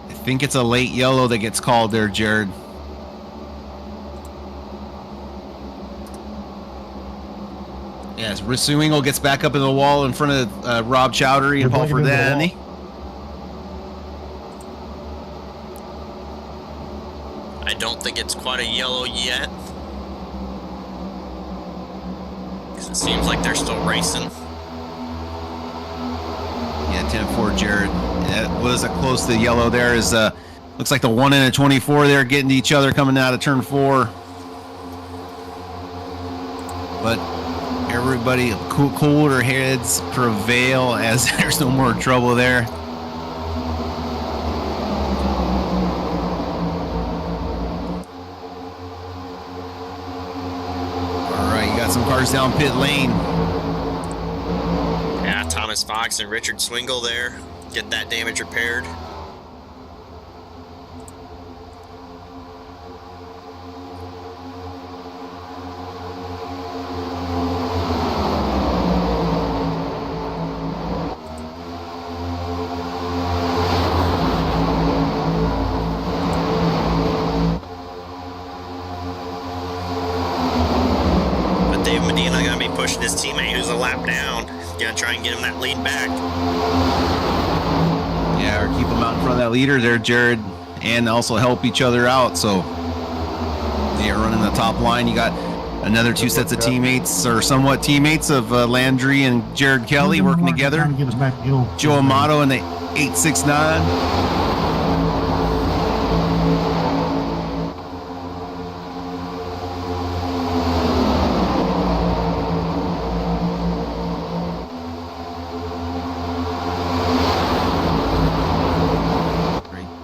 I think it's a late yellow that gets called there, Jared. Yes, Risuingo gets back up in the wall in front of Rob Chowdhury and Paul Ferdinand. I don't think it's quite a yellow yet. Because it seems like they're still racing. Yeah, 10-4, Jared. That was a close to the yellow there. Looks like the 1 and a 24 there getting to each other coming out of turn 4. But everybody, cooler heads prevail as there's no more trouble there. All right, you got some cars down pit lane. Yeah, Thomas Fox and Richard Swingle there. Get that damage repaired. Pushing his teammate who's a lap down. Gonna try and get him that lead back. Yeah, or keep him out in front of that leader there, Jared, and also help each other out. So they are running the top line. You got another 2 sets of teammates, or somewhat teammates, of Landry and Jared Kelly working together. Joe Amato in the 869.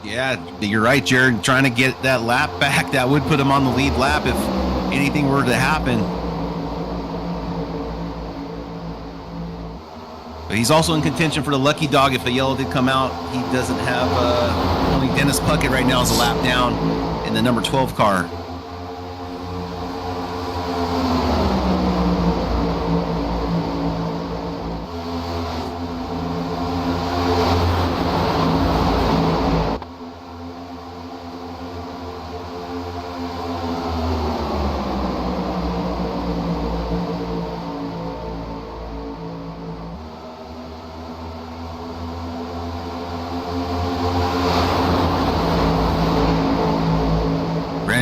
Yeah, you're right, Jared. Trying to get that lap back, that would put him on the lead lap if anything were to happen. But he's also in contention for the lucky dog if a yellow did come out. He doesn't have, only Dennis Puckett right now is a lap down in the number 12 car.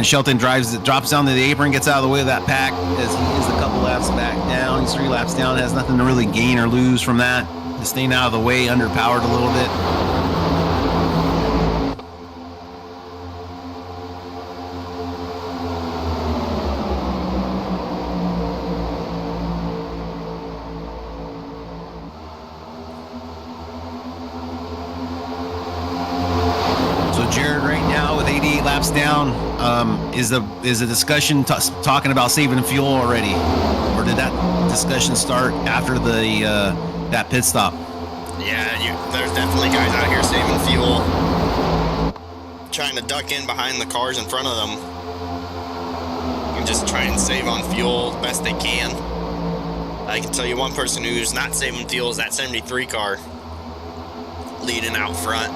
Shelton drops down to the apron, gets out of the way of that pack as he is a couple laps back down. He's 3 laps down, has nothing to really gain or lose from that. Just staying out of the way, underpowered a little bit. So Jared right now with 88 laps down, is a discussion talking about saving fuel already, or did that discussion start after the that pit stop? Yeah, there's definitely guys out here saving fuel, trying to duck in behind the cars in front of them, and just try and save on fuel the best they can. I can tell you one person who's not saving fuel is that 73 car leading out front.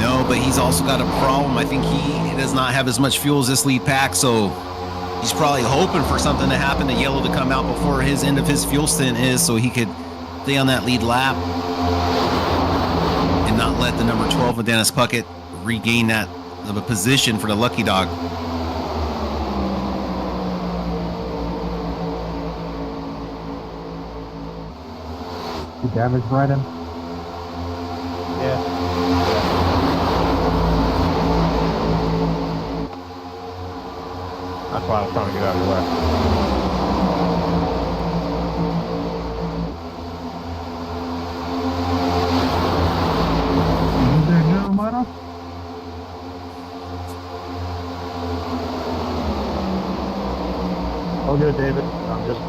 No, but he's also got a problem. I think he does not have as much fuel as this lead pack, so he's probably hoping for something to happen, to yellow to come out before his end of his fuel stint is, so he could stay on that lead lap and not let the number 12 of Dennis Puckett regain that position for the lucky dog. You damaged Brandon? Yeah. That's why I was trying to get out of your way. You there, General Motto? All good, David. I'm just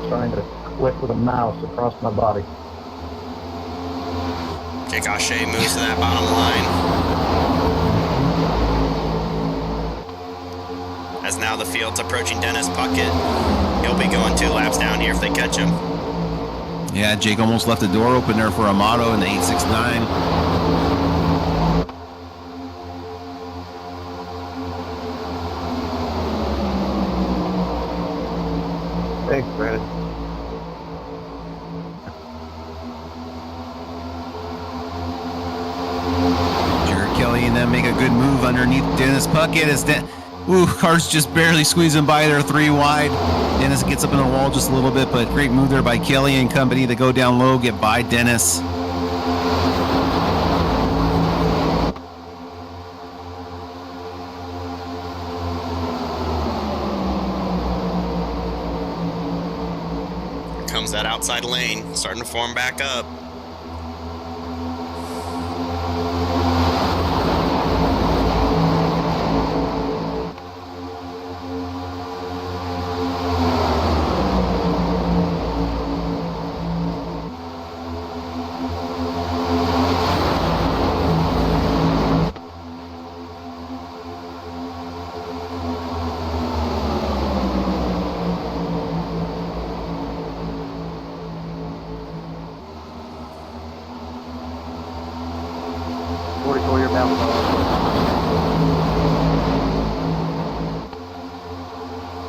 trying to click with a mouse across my body. Jake O'Shea moves to that bottom line. As now the field's approaching Dennis Puckett. He'll be going 2 laps down here if they catch him. Yeah, Jake almost left the door open there for Amato in the 869. Thanks, Brandon. Jared Kelly and them make a good move underneath Dennis Puckett as car's just barely squeezing by there 3 wide. Dennis gets up in the wall just a little bit, but great move there by Kelly and company to go down low, get by Dennis. Here comes that outside lane, starting to form back up.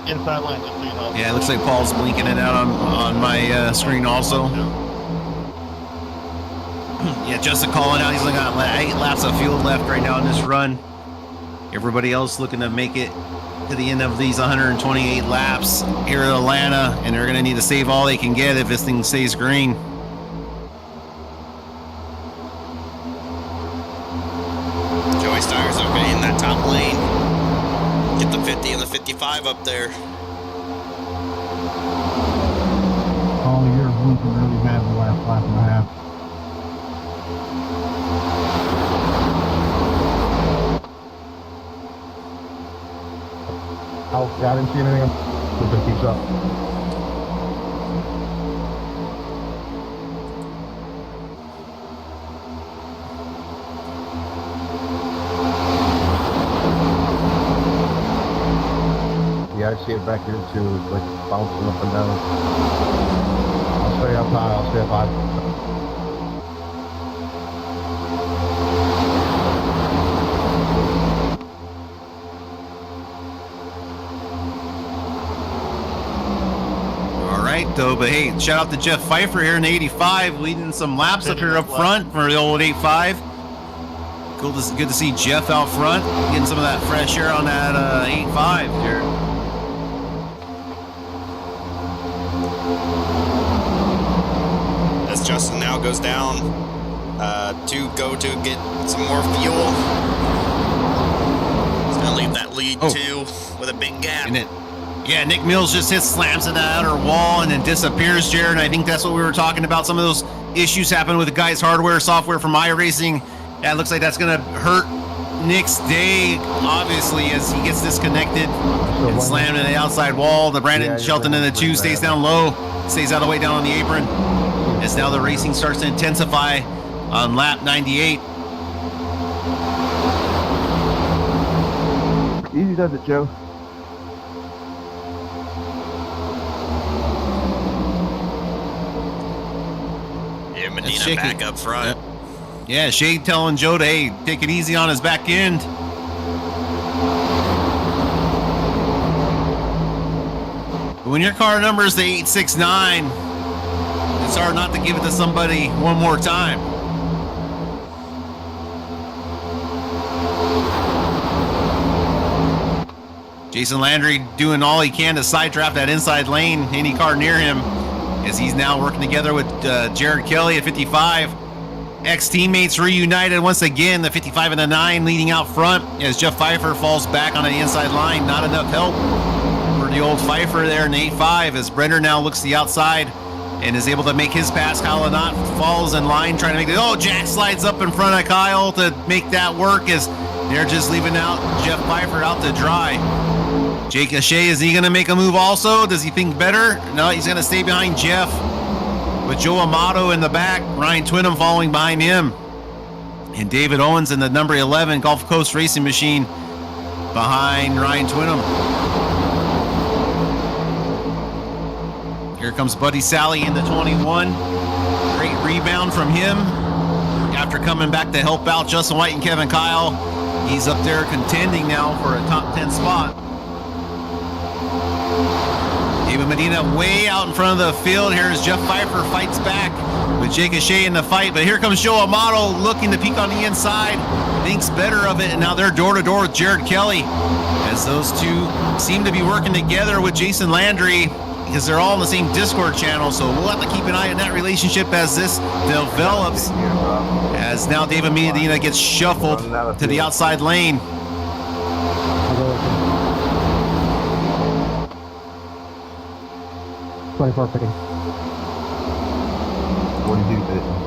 Inside line, just so you know. Yeah, it looks like Paul's blinking it out on my screen also. Yeah, Justin calling out. He's only got 8 laps of field left right now in this run. Everybody else looking to make it to the end of these 128 laps here at Atlanta, and they're going to need to save all they can get if this thing stays green. Joey Steyer's okay in that top lane. Get the 50 and the 55 up there. Oh, you're blinking really bad the last lap and a half. Oh, yeah, I didn't see anything. Hope it keeps up. Yeah, I see it back here too. It's like bouncing up and down. I'll stay up high. I'll stay up high. Though, but hey, shout out to Jeff Pfeiffer here in the 85, leading some laps up here up front for the old 85. Good to see Jeff out front, getting some of that fresh air on that 85 here. As Justin now goes down to go to get some more fuel. He's gonna leave that lead too with a big gap. Yeah, Nick Mills just slams in the outer wall and then disappears, Jared. And I think that's what we were talking about. Some of those issues happen with the guy's hardware, software from iRacing. Yeah, it looks like that's going to hurt Nick's day, obviously, as he gets disconnected and slammed in the outside wall. The Brandon Shelton in the 2 stays down low, stays all the way down on the apron. As now the racing starts to intensify on lap 98. Easy does it, Joe. Medina back up front. Yeah, Shade telling Joe to, hey, take it easy on his back end. When your car number is the 869, it's hard not to give it to somebody one more time. Jason Landry doing all he can to side draft that inside lane, any car near him, as he's now working together with Jared Kelly at 55. Ex-teammates reunited once again, the 55 and the 9 leading out front as Jeff Pfeiffer falls back on the inside line. Not enough help for the old Pfeiffer there in the 8.5 as Brenner now looks to the outside and is able to make his pass. Kyle Lanot falls in line trying to make it. Oh, Jack slides up in front of Kyle to make that work as They're just leaving out Jeff Pfeiffer out to dry. Jake Ashe, is he going to make a move also? Does he think better? No, he's going to stay behind Jeff. With Joe Amato in the back, Ryan Twinham following behind him. And David Owens in the number 11 Gulf Coast Racing Machine behind Ryan Twinham. Here comes Buddy Sally in the 21. Great rebound from him after coming back to help out Justin White and Kevin Kyle. He's up there contending now for a top 10 spot. David Medina way out in front of the field. Here's Jeff Pfeiffer, fights back with Jake Ashe in the fight. But here comes Joe Amato looking to peek on the inside. Thinks better of it, and now they're door-to-door with Jared Kelly. As those two seem to be working together with Jason Landry, because they're all in the same Discord channel. So we'll have to keep an eye on that relationship as this develops. As now David Medina gets shuffled to the outside lane. 24 picking. 42 pitching.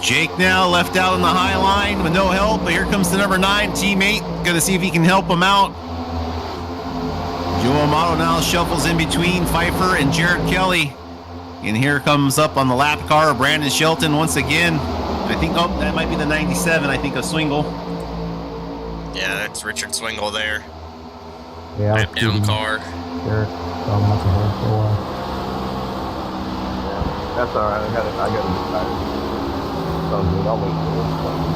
Jake now left out on the high line with no help, but here comes the number 9 teammate. Gonna see if he can help him out. Joe Amato now shuffles in between Pfeiffer and Jared Kelly. And here comes up on the lap car Brandon Shelton once again. I think, oh, that might be the 97, I think, of Swingle. Yeah, that's Richard Swingle there. Yeah, Lap down car. Sure. So I'm not gonna hold for a while. That's all right. I got it decided. So good. I'll wait for this.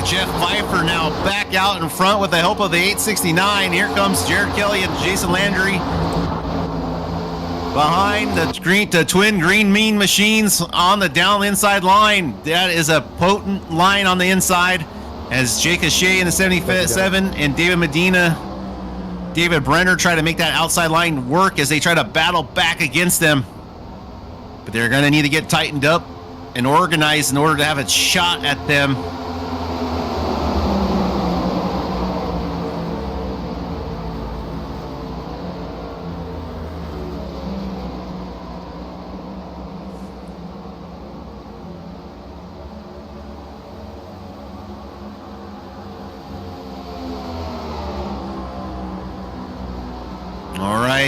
Jeff Pfeiffer now back out in front with the help of the 869. Here comes Jared Kelly and Jason Landry behind the twin green mean machines on the down inside line. That is a potent line on the inside as Jake Ashe in the 77 and David Medina, David Brenner try to make that outside line work as they try to battle back against them. But they're going to need to get tightened up and organized in order to have a shot at them.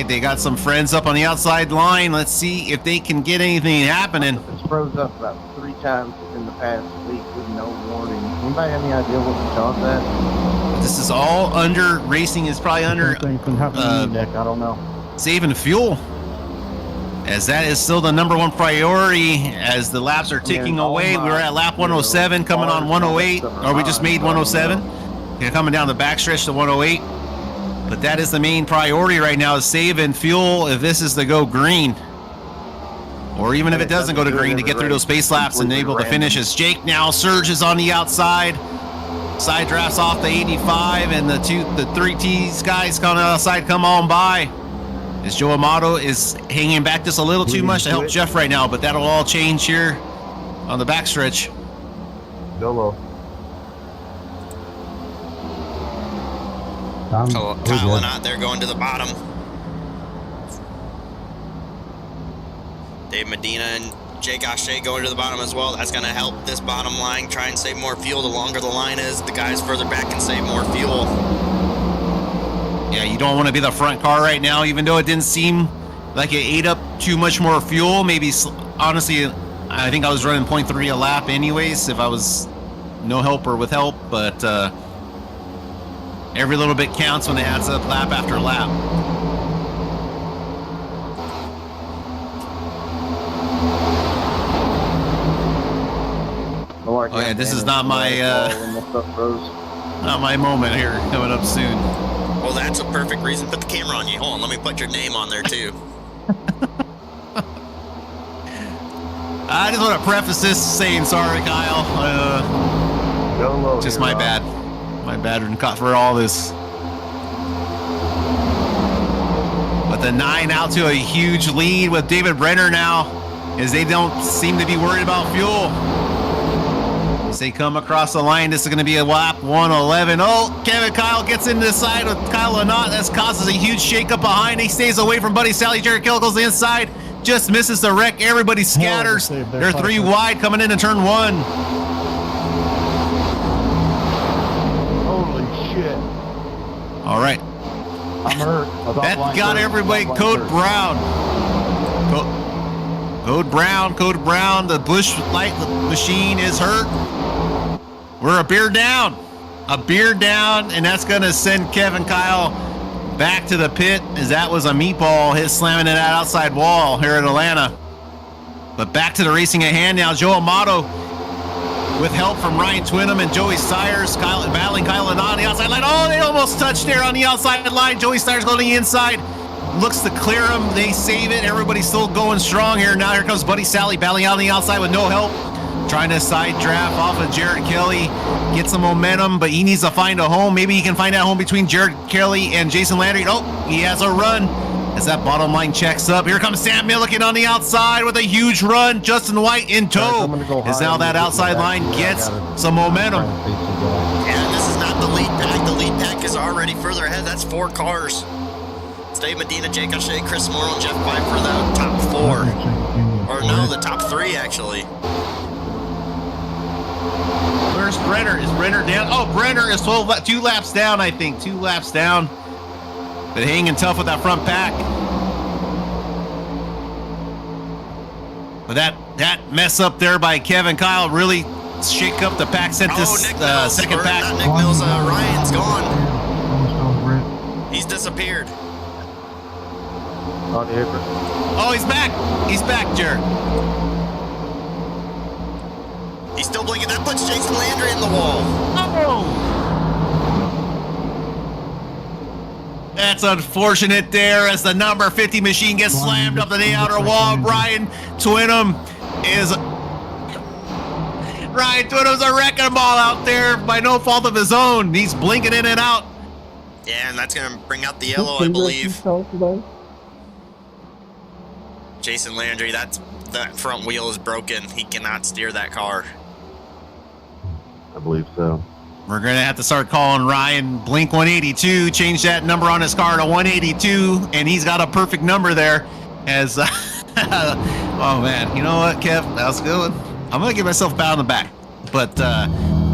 They got some friends up on the outside line. Let's see if they can get anything happening. It's froze up about 3 times in the past week with no warning. Anybody have any idea what caused that? This is all under, racing is probably under I don't know. saving fuel. As that is still the number 1 priority as the laps are ticking away. We're at lap 107, coming on 108. Or we just made 107. They're coming down the backstretch to 108. But that is the main priority right now, is saving fuel if this is to go green. Or even if it doesn't go to green, to get through those space laps and able to finish. As Jake now surges on the outside. Side drafts off the 85, and the 3T's guys coming outside come on by. As Joe Amato is hanging back just a little too much to help Jeff right now, but that'll all change here on the backstretch. Dolo. Kyle and out there going to the bottom. Dave Medina and Jake Ashe going to the bottom as well. That's going to help this bottom line try and save more fuel. The longer the line is, the guys further back can save more fuel. Yeah, you don't want to be the front car right now, even though it didn't seem like it ate up too much more fuel. Maybe, honestly, I think I was running 0.3 a lap anyways if I was no help or with help, but every little bit counts when it adds up lap after lap. Oh yeah, this is not my not my moment here coming up soon. Well, that's a perfect reason to put the camera on you. Hold on, let me put your name on there too. I just want to preface this saying sorry, Kyle. Just my bad. My bad for all this. But the 9 out to a huge lead with David Brenner now, as they don't seem to be worried about fuel. As they come across the line, this is going to be a lap 111. Oh, Kevin Kyle gets into the side with Kyle Lanot. That causes a huge shakeup behind. He stays away from Buddy Sally. Jared Kelly goes inside, just misses the wreck. Everybody scatters. They're 3 wide coming into turn 1. Holy shit. All right. I'm hurt. That got everybody. Code Brown. Code Brown. The Bush Light machine is hurt. We're a beer down, and that's going to send Kevin Kyle back to the pit, as that was a meatball hit slamming in that outside wall here in Atlanta. But back to the racing at hand now. Joe Amato with help from Ryan Twinham and Joey Stires, battling Kyle on the outside line. Oh, they almost touched there on the outside line. Joey Stires going to the inside. Looks to clear them. They save it. Everybody's still going strong here. Now here comes Buddy Sally battling out on the outside with no help. Trying to side draft off of Jared Kelly. Get some momentum, but he needs to find a home. Maybe he can find that home between Jared Kelly and Jason Landry. Oh, he has a run. As that bottom line checks up. Here comes Sam Milliken on the outside with a huge run. Justin White in tow. As now that outside line gets some momentum. And this is not the lead pack. The lead pack is already further ahead. That's 4 cars. It's Dave Medina, Jake O'Shea, Chris Morrill, and Jeff Piper, the top 4. Or no, the top 3 actually. Where's Brenner? Is Brenner down? Oh, Brenner is 2 laps down, I think. 2 laps down. But hanging tough with that front pack. But that mess up there by Kevin Kyle really shake up the pack. Sent this Nick Mills, second pack. Not Nick Mills, Ryan's gone. He's disappeared. On the apron. Oh, he's back. He's back, Jared. He's still blinking. That puts Jason Landry in the wall. Oh! That's unfortunate there, as the number 50 machine gets slammed up to the outer wall. Ryan Twinham's a wrecking ball out there by no fault of his own. He's blinking in and out. Yeah, and that's going to bring out the yellow, I believe. Jason Landry, that front wheel is broken. He cannot steer that car. I believe so. We're going to have to start calling Ryan Blink 182, change that number on his car to 182, and he's got a perfect number there. As, oh man, you know what, Kev? That was a good one. I'm going to give myself a pat on the back. But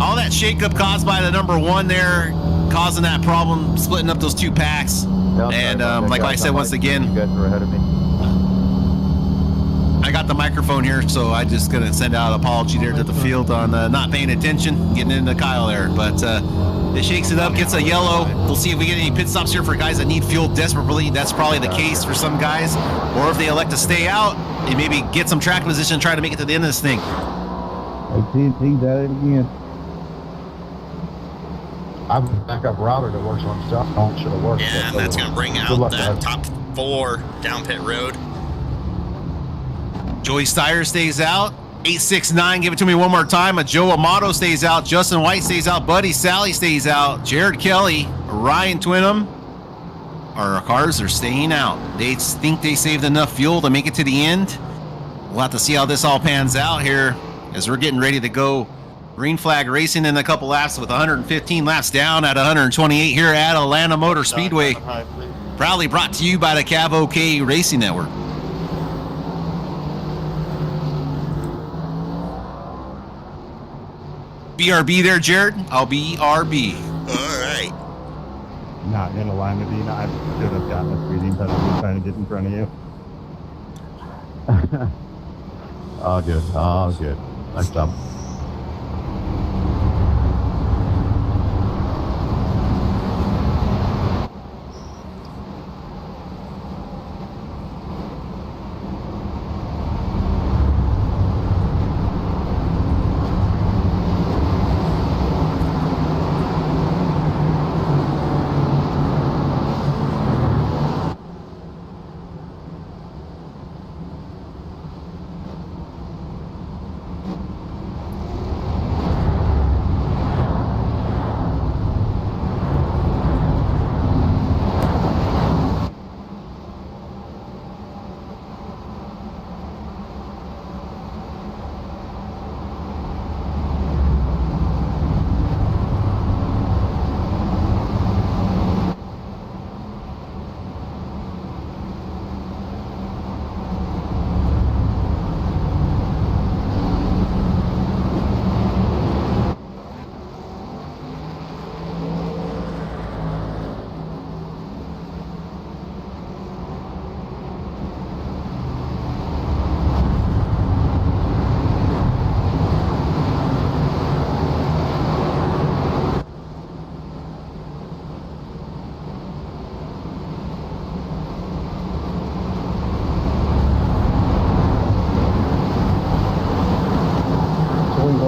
all that shakeup caused by the number 1 there, causing that problem, splitting up those 2 packs. And like I said, once again, you guys are ahead of me. I got the microphone here, so I just gonna send out an apology there to the field on not paying attention, getting into Kyle there. But it shakes it up, gets a yellow. We'll see if we get any pit stops here for guys that need fuel desperately. That's probably the case for some guys. Or if they elect to stay out and maybe get some track position and try to make it to the end of this thing. AT&T's at it again. I have a backup router that works on stuff. Oh, it should have worked. Yeah, and that's going to bring out that top 4 down pit road. Joey Steyer stays out. 869, give it to me one more time. Joe Amato stays out. Justin White stays out. Buddy Sally stays out. Jared Kelly, Ryan Twinham. Our cars are staying out. They think they saved enough fuel to make it to the end. We'll have to see how this all pans out here as we're getting ready to go green flag racing in a couple laps with 115 laps down at 128 here at Atlanta Motor Speedway. Proudly brought to you by the Cav OK Racing Network. BRB there, Jared. I'll be RB. All right. Not in alignment with you. I should have gotten a reading, but I'm trying to get in front of you. Oh, good. Oh, good. Nice job.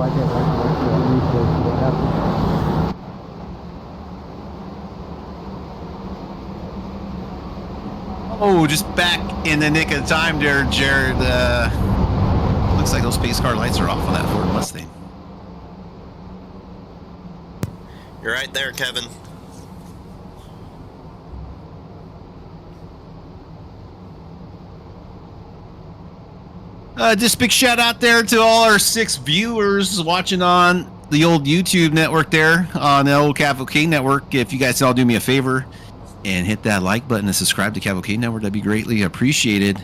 like it. Like used to what happened. Oh, just back in the nick of time there, Jared. Looks like those pace car lights are off on that Ford Mustang. You're right there, Kevin. Just big shout out there to all our 6 viewers watching on the old YouTube network there, on the old Cavalcade Network. If you guys all do me a favor and hit that like button and subscribe to Cavalcade Network, that'd be greatly appreciated,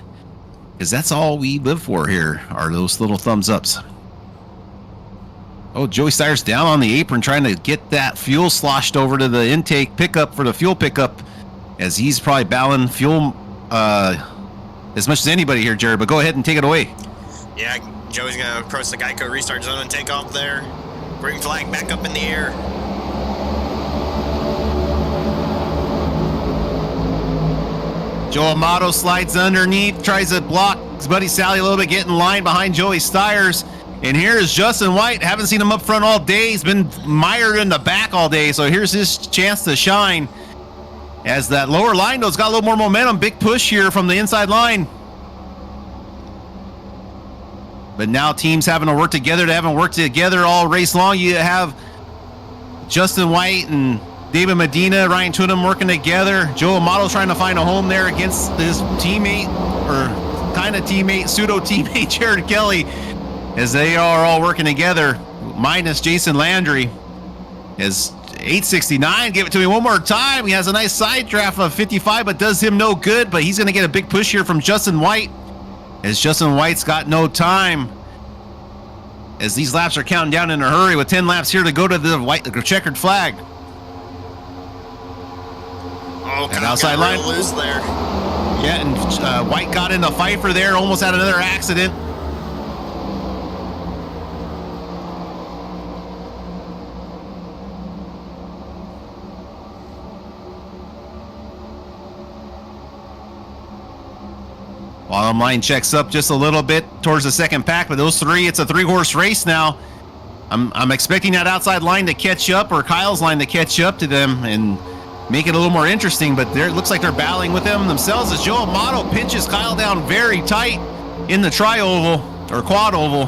because that's all we live for here, are those little thumbs ups. Oh, Joey Steyer's down on the apron trying to get that fuel sloshed over to the intake pickup for the fuel pickup, as he's probably battling fuel as much as anybody here, Jared, but go ahead and take it away. Yeah, Joey's going to approach the Geico restart zone and take off there. Green flag back up in the air. Joe Amato slides underneath, tries to block his buddy Sally a little bit, get in line behind Joey Steyers. And here's Justin White. Haven't seen him up front all day. He's been mired in the back all day, so here's his chance to shine. As that lower line, though, has got a little more momentum. Big push here from the inside line. But now teams having to work together. They haven't worked together all race long. You have Justin White and David Medina, Ryan Twinham working together. Joe Amato trying to find a home there against his teammate, or kind of teammate, pseudo teammate, Jared Kelly, as they are all working together, minus Jason Landry. As 869, give it to me one more time. He has a nice side draft of 55, but does him no good. But he's going to get a big push here from Justin White, as Justin White's got no time, as these laps are counting down in a hurry with 10 laps here to go to the checkered flag. Oh, and outside line loose there. Yeah, and White got into Pfeiffer there, almost had another accident. Bottom line checks up just a little bit towards the second pack, but those three, it's a 3-horse race now. I'm expecting that outside line to catch up, or Kyle's line to catch up to them and make it a little more interesting, but it looks like they're battling with them themselves, as Joe Amato pinches Kyle down very tight in the tri-oval, or quad-oval.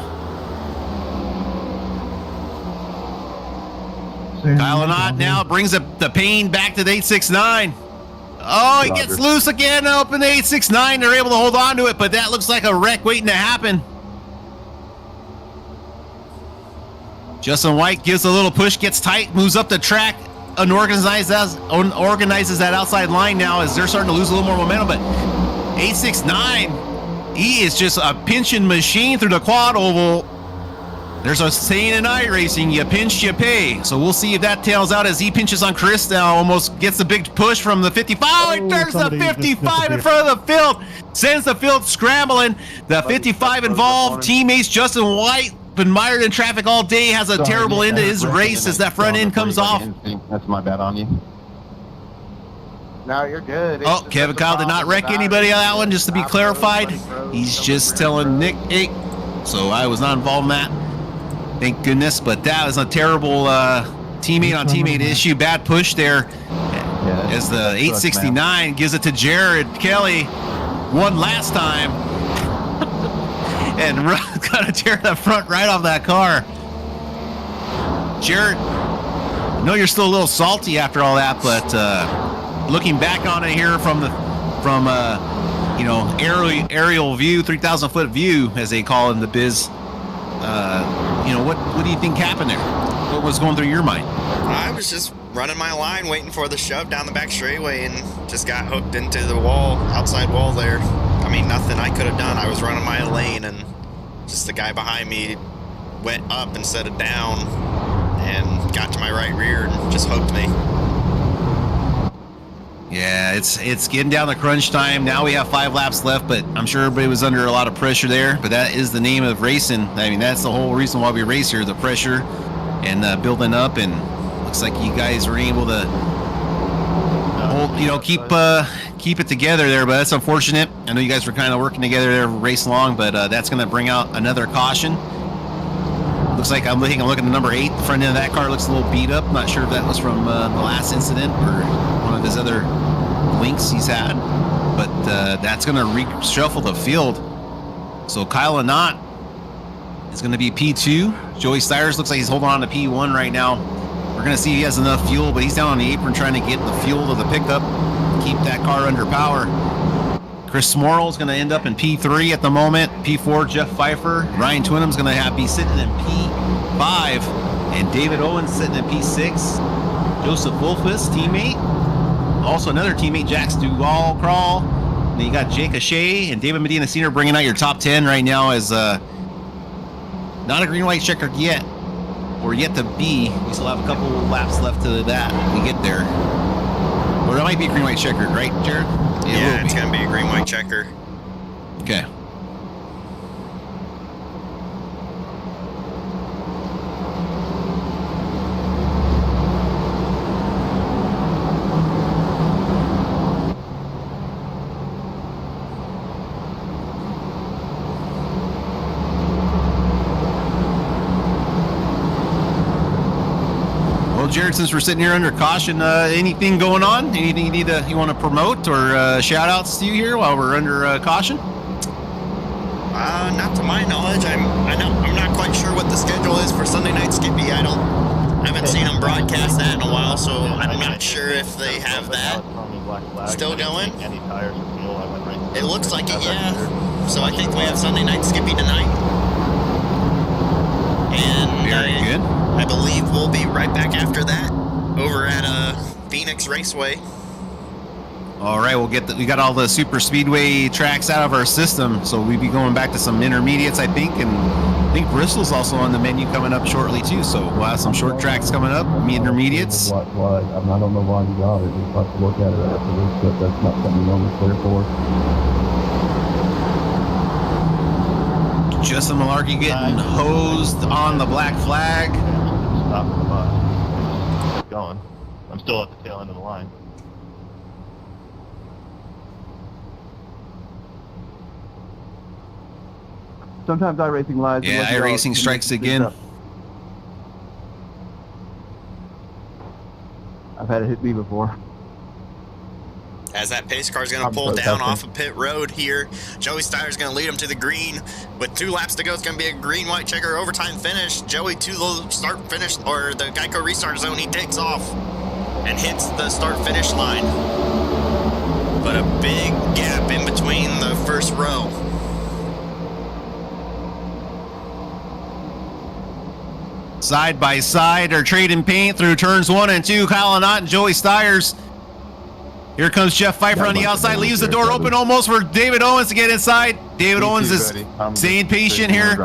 Kyle Anott now brings the pain back to the 869. Oh, he gets loose again up in the 869. They're able to hold on to it, but that looks like a wreck waiting to happen. Justin White gives a little push, gets tight, moves up the track, and organizes that outside line now, as they're starting to lose a little more momentum. But 869, he is just a pinching machine through the quad oval. There's a saying in iRacing, you pinch, you pay. So we'll see if that tails out, as he pinches on Chris now, almost gets a big push from the 55. Oh, he turns the 55 in front of the field, sends the field scrambling. The 55 involved teammates, Justin White, been mired in traffic all day, has a terrible end to his race as that front end comes off. That's my bad on you. No, you're good. Oh, Kevin Kyle did not wreck anybody on that one, just to be clarified. He's just telling Nick, hey, so I was not involved in that. Thank goodness, but that was a terrible teammate on teammate issue. Bad push there, as the 869 gives it to Jared Kelly one last time. And gonna tear the front right off that car. Jared, I know you're still a little salty after all that, but looking back on it here from aerial view, 3,000 foot view, as they call it in the biz. What do you think happened there? What was going through your mind? I was just running my line, waiting for the shove down the back straightaway, and just got hooked into the wall, outside wall there. I mean, nothing I could have done. I was running my lane, and just the guy behind me went up instead of down and got to my right rear and just hooked me. Yeah, it's getting down to crunch time. Now we have 5 laps left, but I'm sure everybody was under a lot of pressure there. But that is the name of racing. I mean, that's the whole reason why we race here, the pressure and building up. And looks like you guys were able to hold, keep it together there. But that's unfortunate. I know you guys were kind of working together there race long, but that's going to bring out another caution. Looks like I'm looking at number 8. The front end of that car looks a little beat up. Not sure if that was from the last incident or one of his other links he's had. But that's going to reshuffle the field. So Kyle Anott is going to be P2. Joey Stires looks like he's holding on to P1 right now. We're going to see if he has enough fuel, but he's down on the apron trying to get the fuel to the pickup, keep that car under power. Chris Smorrell is going to end up in P3 at the moment. P4, Jeff Pfeiffer. Ryan Twinham's going to be sitting in P5. And David Owens sitting in P6. Joseph Wolfus, teammate. Also another teammate, Jax Duval Crawl. And then you got Jake O'Shea and David Medina Sr. bringing out your top 10 right now as not a green-white checker yet. Or yet to be. We still have a couple laps left to that when we get there. Or it might be a green-white checkered, right, Jared? Yeah, it's going to be a green-white checker. Okay. Jared, since we're sitting here under caution, anything going on? Anything you want to promote or shout outs to you here while we're under caution? Not to my knowledge. I'm not quite sure what the schedule is for Sunday Night Skippy. I haven't seen them broadcast that in a while, so I'm not sure if they have that still going. It looks like it, yeah. So I think we have Sunday Night Skippy tonight. And very good. I believe we'll be right back after that over at Phoenix Raceway. All right, we got all the super speedway tracks out of our system, so we'll be going back to some intermediates, I think, and I think Bristol's also on the menu coming up shortly too. So we'll have some short tracks coming up, intermediates. I don't know why you got it. We'll have to look at it afterwards, but that's not something you normally clear for. Justin Malarkey getting hosed on the black flag. Stop the bus. Keep going. I'm still at the tail end of the line. Sometimes iRacing lies. Yeah, iRacing strikes again. I've had it hit me before. As that pace car is going to pull down off of pit road here, Joey Steyer is going to lead him to the green. With 2 laps to go, it's going to be a green-white checker overtime finish. Joey to the start-finish, or the Geico restart zone. He takes off and hits the start-finish line. But a big gap in between the first row. Side by side, are trading paint through turns 1 and 2. Kyle Anott and Joey Stires. Here comes Jeff Pfeiffer on the outside, leaves the door open almost for David Owens to get inside. David Owens is staying patient here.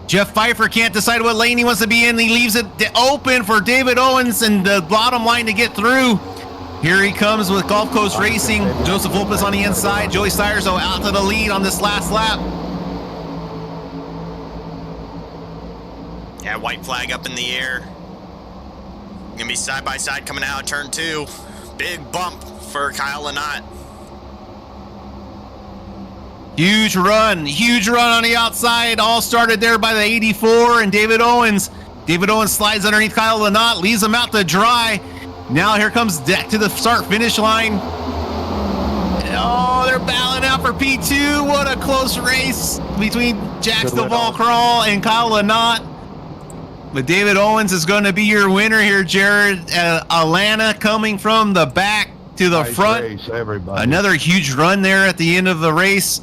Jeff Pfeiffer can't decide what lane he wants to be in. He leaves it open for David Owens and the bottom line to get through. Here he comes with Gulf Coast Racing. Joseph Wolpus on the inside. Joey Stires out to the lead on this last lap. Yeah, white flag up in the air. Gonna be side by side coming out of turn 2. Big bump for Kyle Anott. Huge run on the outside. All started there by the 84 and David Owens. David Owens slides underneath Kyle Anott, leaves him out to dry. Now here comes Deck to the start-finish line. Oh, they're battling out for P2. What a close race between Jax Duval Crawl and Kyle Anott. But David Owens is going to be your winner here, Jared. Atlanta coming from the back to the front. Race, everybody. Another huge run there at the end of the race.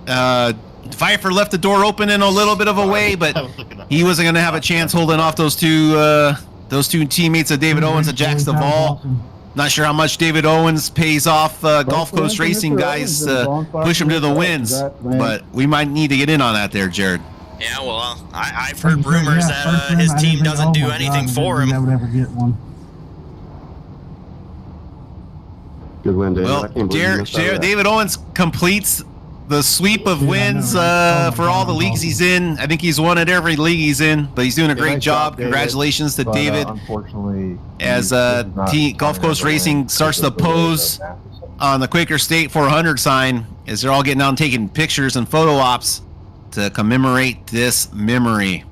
Pfeiffer left the door open in a little bit of a way, but he wasn't going to have a chance holding off those two teammates of David Owens and Jax Duval. Not sure how much David Owens pays off Gulf Coast Racing guys push him to the wins, but we might need to get in on that there, Jared. Yeah, well, I've heard rumors that his team doesn't do anything for him. Good win, David. Well, David Owens completes the sweep of wins for all the leagues he's in. I think he's won at every league he's in, but he's doing a great job. Congratulations to David. Unfortunately, as Gulf Coast Racing starts to pose on the Quaker State 400 sign as they're all getting out and taking pictures and photo ops. to commemorate this memory.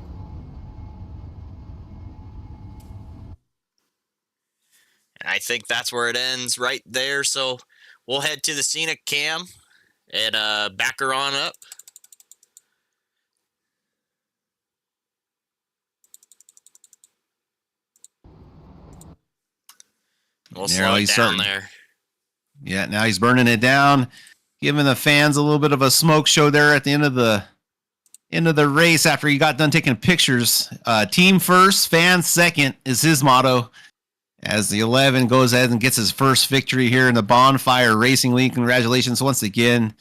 I think that's where it ends right there. So we'll head to the scenic cam and back her on up. We'll slow it down there. Yeah, now he's burning it down, giving the fans a little bit of a smoke show there at the end of the race after he got done taking pictures. Team first, fans second is his motto. As the 11 goes ahead and gets his first victory here in the Bonfire Racing League. Congratulations once again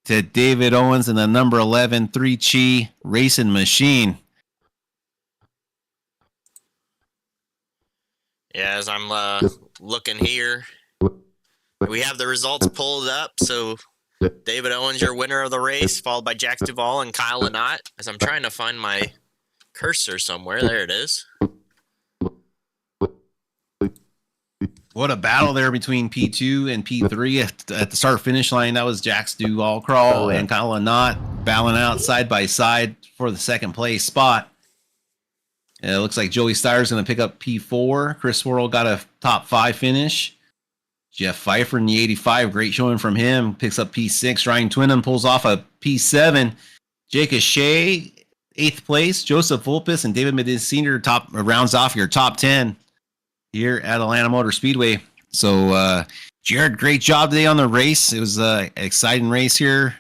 to David Owens and the number 11 3 Chi Racing Machine. Yeah, as I'm looking here, we have the results pulled up. So David Owens, your winner of the race, followed by Jack Duvall and Kyle Lynott. As I'm trying to find my cursor somewhere. There it is. What a battle there between P2 and P3 at the start-finish line. That was Jack's Duval Crawl and Kyle Lynott battling out side by side for the second place spot. It looks like Joey Steyer's going to pick up P4. Chris Worrell got a top 5 finish. Jeff Pfeiffer in the 85, great showing from him, picks up P6. Ryan Twinham pulls off a P7. Jake Shea, 8th place. Joseph Vulpes and David Medina Sr. rounds off your top 10 here at Atlanta Motor Speedway. So, Jared, great job today on the race. It was an exciting race here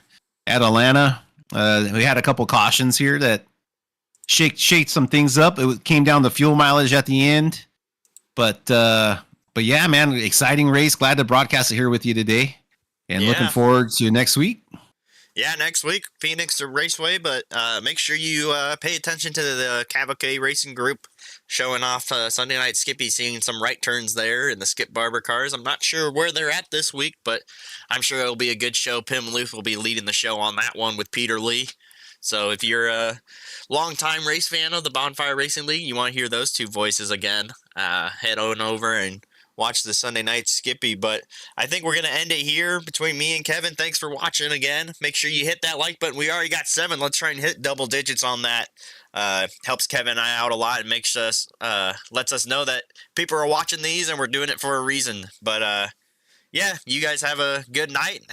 at Atlanta. We had a couple cautions here that shaked some things up. It came down to fuel mileage at the end. But yeah, man, exciting race. Glad to broadcast it here with you today. And looking forward to next week. Yeah, next week, Phoenix Raceway, but make sure you pay attention to the Cavalcade Racing Group showing off Sunday Night Skippy, seeing some right turns there in the Skip Barber cars. I'm not sure where they're at this week, but I'm sure it'll be a good show. Pim Luth will be leading the show on that one with Peter Lee. So if you're a longtime race fan of the Bonfire Racing League, you want to hear those two voices again, head on over and watch the Sunday Night Skippy. But I think we're going to end it here between me and Kevin. Thanks for watching again. Make sure you hit that like button. We already got 7. Let's try and hit double digits on that. Helps Kevin and I out a lot and makes us lets us know that people are watching these and we're doing it for a reason. But yeah, you guys have a good night.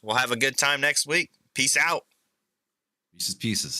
We'll have a good time next week. Peace out. Pieces.